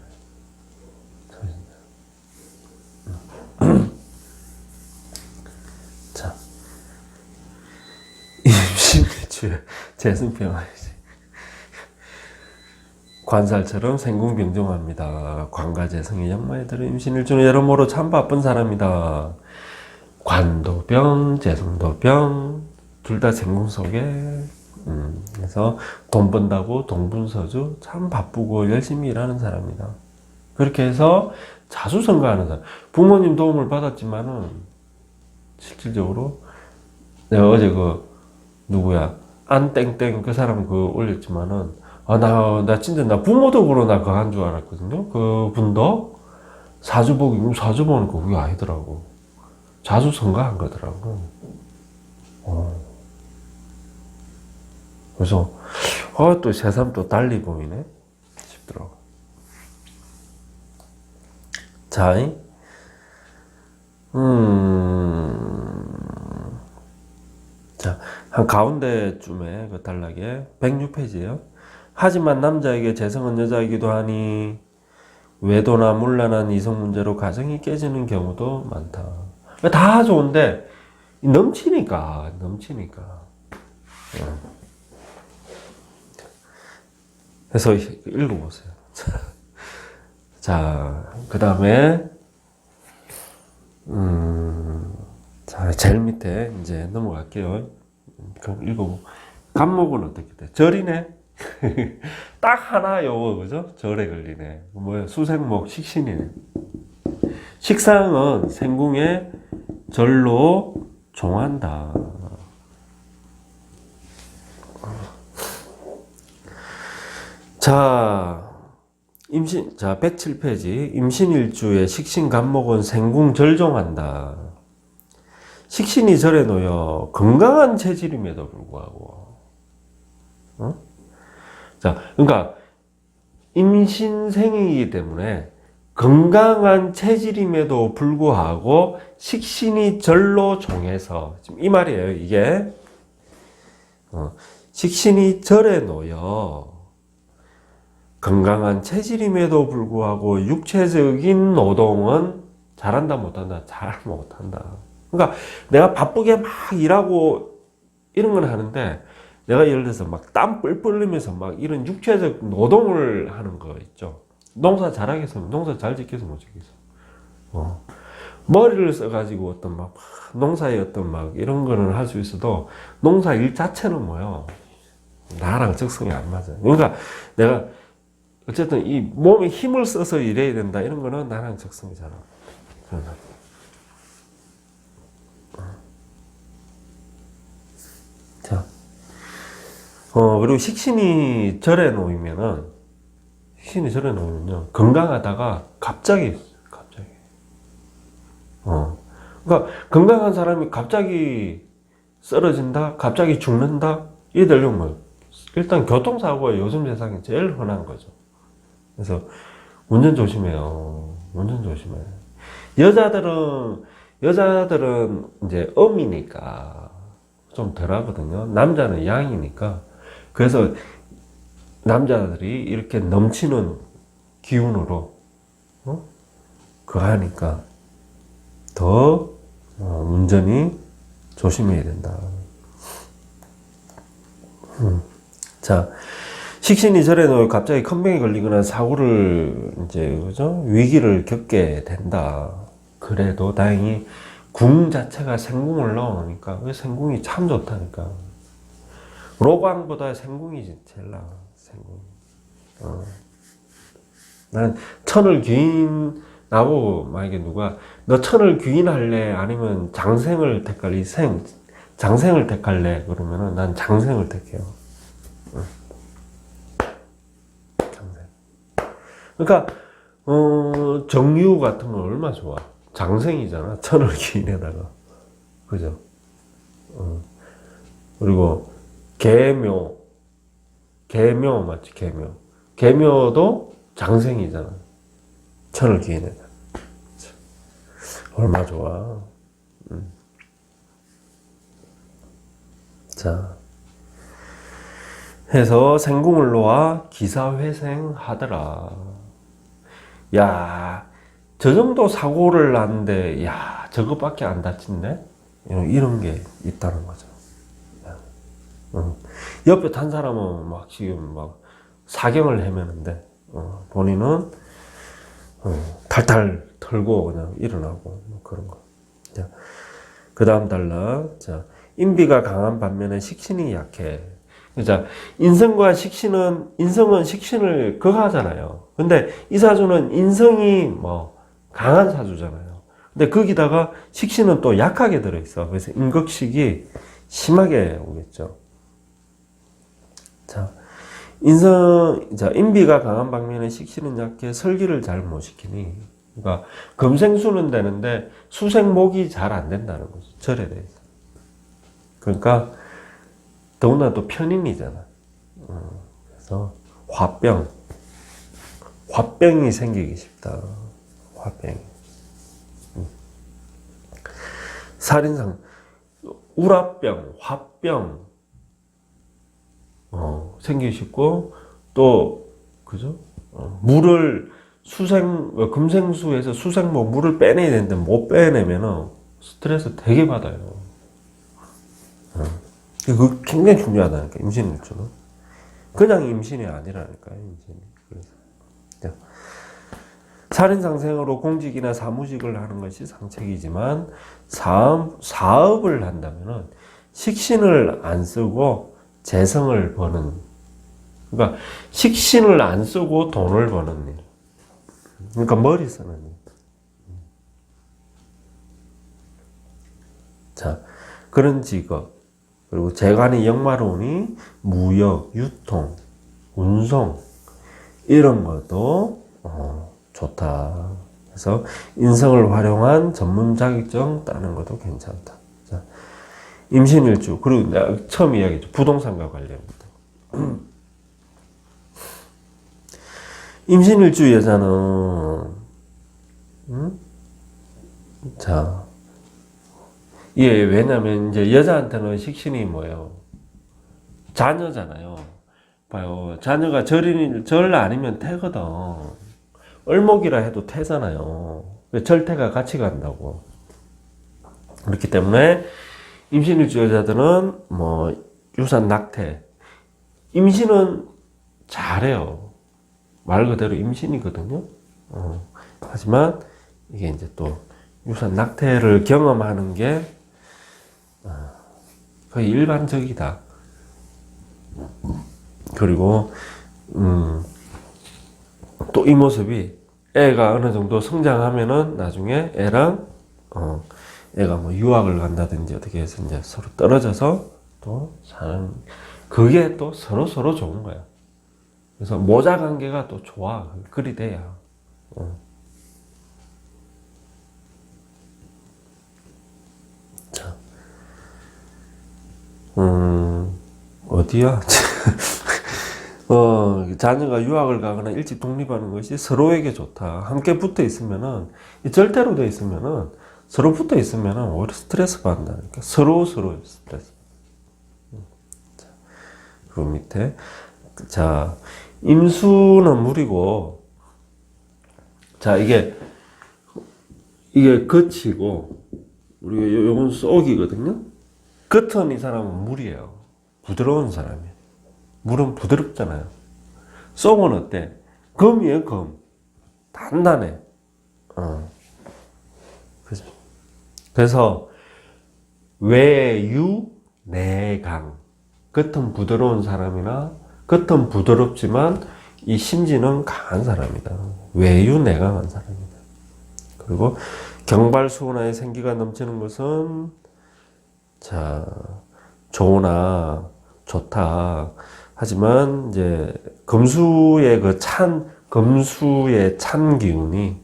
자, 임신일주에 재성병 관살처럼 생궁병종합니다. 관가재성의 역마에 들어 임신일주는 여러모로 참 바쁜 사람이다. 관도병, 재성도병 둘 다 생궁 속에 그래서 돈 번다고 동분서주 참 바쁘고 열심히 일하는 사람이다. 그렇게 해서 자수성가하는 사람. 부모님 도움을 받았지만은 실질적으로 내가 어제 누구야 안땡땡 그 사람 올렸지만은 나 진짜 나 부모 덕으로 나 그거 한 줄 알았거든요. 그 분도 사주보는 거 그게 아니더라고. 자수성가한 거더라고. 그래서 또 새삼 또 달리 보이네 싶더라고. 자, 자, 한 가운데쯤에 그 단락에 106페이지에요. 하지만 남자에게 재성은 여자이기도 하니 외도나 문란한 이성 문제로 가정이 깨지는 경우도 많다. 다 좋은데 넘치니까. 해서 읽어보세요. 자, 그 다음에, 자, 제일 밑에 이제 넘어갈게요. 그럼 읽어보. 간목은 어떻게 돼? 절이네? 딱 하나 요거, 그죠? 절에 걸리네. 뭐야, 수생목, 식신이네. 식상은 생궁의 절로 종한다. 자, 자, 107페이지. 임신일주에 식신간목은 생궁 절종한다. 식신이 절에 놓여 건강한 체질임에도 불구하고. 어? 자, 그러니까, 임신생이기 때문에 건강한 체질임에도 불구하고 식신이 절로 종해서, 지금 이 말이에요, 이게. 식신이 절에 놓여 건강한 체질임에도 불구하고 육체적인 노동은 잘한다 못한다? 잘 못한다. 그러니까 내가 바쁘게 막 일하고 이런 건 하는데 내가 예를 들어서 막 땀 뿔뿔 흘리면서 막 이런 육체적 노동을 하는 거 있죠. 농사 잘하겠으면 농사 잘 짓겠어 못 짓겠어. 머리를 써가지고 어떤 막 농사의 어떤 막 이런 거는 할 수 있어도 농사 일 자체는 뭐요? 나랑 적성이 안 맞아요. 그러니까 내가 어쨌든 이 몸에 힘을 써서 일해야 된다 이런 거는 나랑 적성이 잘 안 맞아요. 자, 그리고 식신이 절에 놓이면은 건강하다가 갑자기 그러니까 건강한 사람이 갑자기 쓰러진다, 갑자기 죽는다 이래 되려면 뭐 일단 교통사고가 요즘 세상에 제일 흔한 거죠. 그래서 운전 조심해요. 운전 조심해. 여자들은 이제 음이니까 좀 덜 하거든요. 남자는 양이니까. 그래서 남자들이 이렇게 넘치는 기운으로 그거 하니까 더 운전이 조심해야 된다. 자, 식신이 절에 놓여 갑자기 큰 병에 걸리거나 사고를 이제 그죠? 위기를 겪게 된다. 그래도 다행히 궁 자체가 생궁을 넣어놓으니까 생궁이 참 좋다니까. 로광보다 생궁이 제일 나아. 생궁. 난 천을 귀인 나보고 만약에 누가 너 천을 귀인할래 아니면 장생을 택할래 장생을 택할래 그러면은 난 장생을 택해요. 장생. 그러니까 정유 같은 건 얼마나 좋아. 장생이잖아. 천을 귀인에다가 그죠? 그리고 계묘 맞지? 계묘도 장생이잖아. 천을 귀인에다. 얼마 좋아. 자, 해서 생궁을 놓아 기사회생하더라. 야, 저 정도 사고를 났는데, 야, 저것밖에 안 다친네? 이런 게 있다는 거죠. 옆에 탄 사람은 막 지금 막 사경을 헤매는데, 본인은 탈탈 털고 그냥 일어나고 뭐 그런 거. 자, 그 다음 단락. 자, 인비가 강한 반면에 식신이 약해. 자, 인성은 식신을 극하잖아요. 근데 이 사주는 인성이 뭐 강한 사주잖아요. 근데 거기다가 식신은 또 약하게 들어있어. 그래서 인극식이 심하게 오겠죠. 자, 인비가 강한 방면에 식신은 약해 설기를 잘 못 시키니. 그러니까 금생수는 되는데 수생목이 잘 안 된다는 거죠. 절에 대해서. 그러니까 더구나 또 편인이잖아. 그래서 화병이 생기기 쉽다. 화병. 살인상, 우라병, 화병 생기기 쉽고 또 그죠? 물을 금생수에서 수생목 물을 빼내야 되는데 못 빼내면은 스트레스 되게 받아요. 그거 굉장히 중요하다니까, 임신일주는. 그냥 임신이 아니라니까요, 임신이. 그래서 살인상생으로 공직이나 사무직을 하는 것이 상책이지만 사업을 한다면은 식신을 안 쓰고 재성을 버는, 그러니까 식신을 안 쓰고 돈을 버는 일. 그러니까 머리 쓰는 일. 자, 그런 직업. 그리고 재관이 역마로우니 무역, 유통, 운송 이런 것도 좋다. 그래서 인성을 활용한 전문 자격증 따는 것도 괜찮다. 자, 임신일주. 그리고 내가 처음 이야기했죠. 부동산과 관련입니다. 임신일주 여자는 자, 예, 왜냐면 이제 여자한테는 식신이 뭐예요? 자녀잖아요. 봐요. 자녀가 절 아니면 태거든. 을목이라 해도 태잖아요. 절태가 같이 간다고. 그렇기 때문에 임신일주 여자들은 뭐 유산 낙태, 임신은 잘해요. 말 그대로 임신이거든요. 하지만 이게 이제 또 유산 낙태를 경험하는 게 거의 일반적이다. 그리고 또 이 모습이 애가 어느 정도 성장하면은 나중에 애랑 애가 뭐 유학을 간다든지 어떻게 해서 이제 서로 떨어져서 또 사는, 그게 또 서로 좋은 거야. 그래서 모자 관계가 또 좋아. 그리 돼야. 자, 어디야? 자녀가 유학을 가거나 일찍 독립하는 것이 서로에게 좋다. 함께 붙어 있으면은, 절대로 돼 있으면은, 서로 붙어 있으면은 오히려 스트레스 받는다니까. 서로 스트레스. 자, 그 밑에. 자, 임수는 물이고, 자, 이게 겉이고, 우리가 요건 쏙이거든요? 겉은 이 사람은 물이에요. 부드러운 사람이에요. 물은 부드럽잖아요. 쏙은 어때? 금이에요, 금. 단단해. 그래서 외유, 내강. 겉은 부드러운 사람이나 겉은 부드럽지만 이 심지는 강한 사람이다. 외유, 내강한 사람이다. 그리고 경발수호나의 생기가 넘치는 것은 자, 좋다. 하지만 이제 금수의 찬 기운이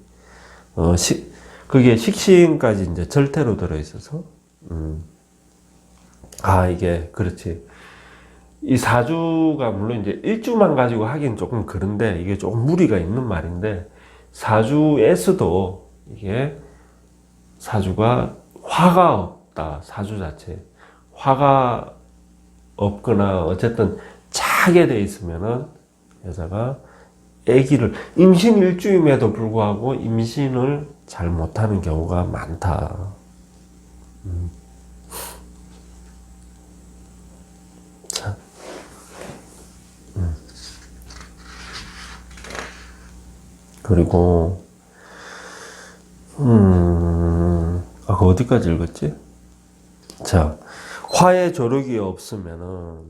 그게 식신까지 이제 절대로 들어 있어서 이게 그렇지. 이 사주가 물론 이제 일주만 가지고 하긴 조금 그런데 이게 조금 무리가 있는 말인데, 사주에서도 이게 사주가 화가 없다. 사주 자체 화가 없거나 어쨌든 차게 돼 있으면은 여자가 아기를 임신 일주임에도 불구하고 임신을 잘 못하는 경우가 많다. 자, 그리고 아까 어디까지 읽었지? 자, 화의 조력이 없으면은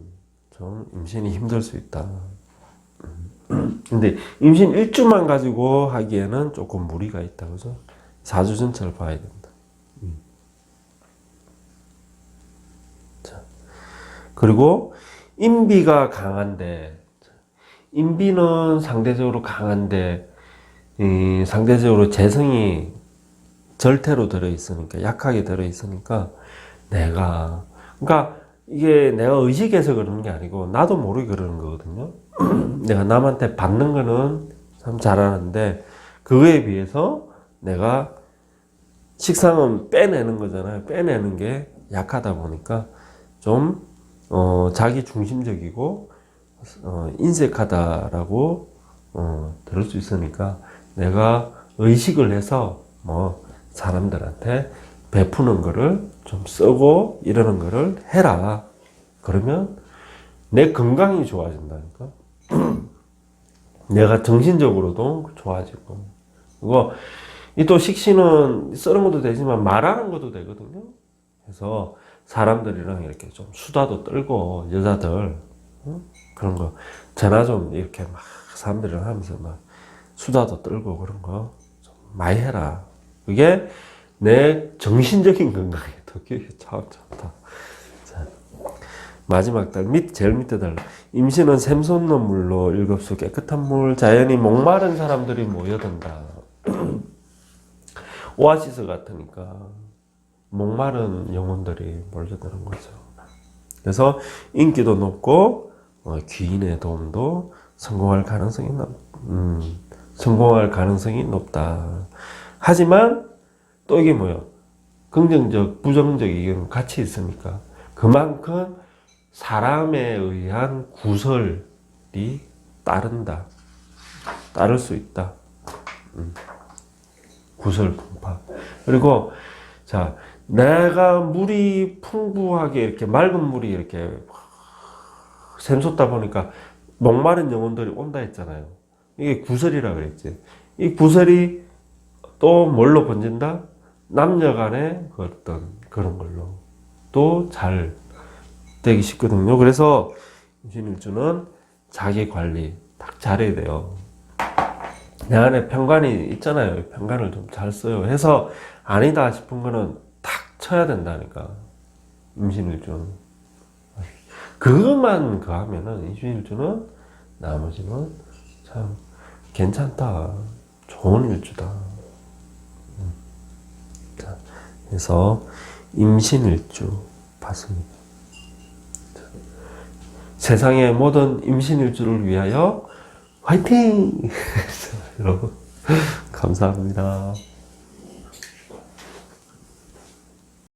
좀 임신이 힘들 수 있다. 근데 임신 1주만 가지고 하기에는 조금 무리가 있다. 그죠? 4주 전체를 봐야 된다. 자, 그리고 인비가 강한데, 인비는 상대적으로 강한데, 상대적으로 재성이 절태로 들어있으니까, 약하게 들어있으니까, 그러니까 이게 내가 의식해서 그러는 게 아니고, 나도 모르게 그러는 거거든요. 내가 남한테 받는 거는 참 잘하는데, 그거에 비해서 내가 식상은 빼내는 거잖아요. 빼내는 게 약하다 보니까 좀, 자기 중심적이고, 인색하다라고, 들을 수 있으니까 내가 의식을 해서 사람들한테 베푸는 거를 좀 쓰고 이러는 거를 해라. 그러면 내 건강이 좋아진다니까. 내가 정신적으로도 좋아지고. 그리고 이 또 식신은 쓰는 것도 되지만 말하는 것도 되거든요. 그래서 사람들이랑 이렇게 좀 수다도 떨고, 여자들 그런 거 전화 좀 이렇게 막 사람들이랑 하면서 막 수다도 떨고 그런 거 좀 많이 해라. 그게 내 정신적인 건강에 되게 참 좋다. 자, 마지막 달 제일 밑에 달. 임신은 샘솟는 물로 일급수 깨끗한 물. 자연히 목마른 사람들이 모여든다. 오아시스 같으니까 목마른 영혼들이 몰려드는 거죠. 그래서 인기도 높고 귀인의 도움도 성공할 가능성이 높다. 하지만 또 이게 뭐예요? 긍정적, 부정적 이견 같이 있으니까 그만큼 사람에 의한 구설이 따를 수 있다. 구설 풍파. 그리고 자, 내가 물이 풍부하게 이렇게 맑은 물이 이렇게 샘솟다 보니까 목마른 영혼들이 온다 했잖아요. 이게 구설이라 그랬지. 이 구설이 또 뭘로 번진다? 남녀 간의 그 어떤 그런 걸로 또 잘 되기 쉽거든요. 그래서 임신일주는 자기 관리 딱 잘해야 돼요. 내 안에 편관이 있잖아요. 편관을 좀 잘 써요. 해서 아니다 싶은 거는 탁 쳐야 된다니까. 임신일주는. 그것만 하면은 임신일주는 나머지는 참 괜찮다. 좋은 일주다. 자, 그래서 임신일주 봤습니다. 자, 세상의 모든 임신일주를 위하여 화이팅! 여러분 감사합니다.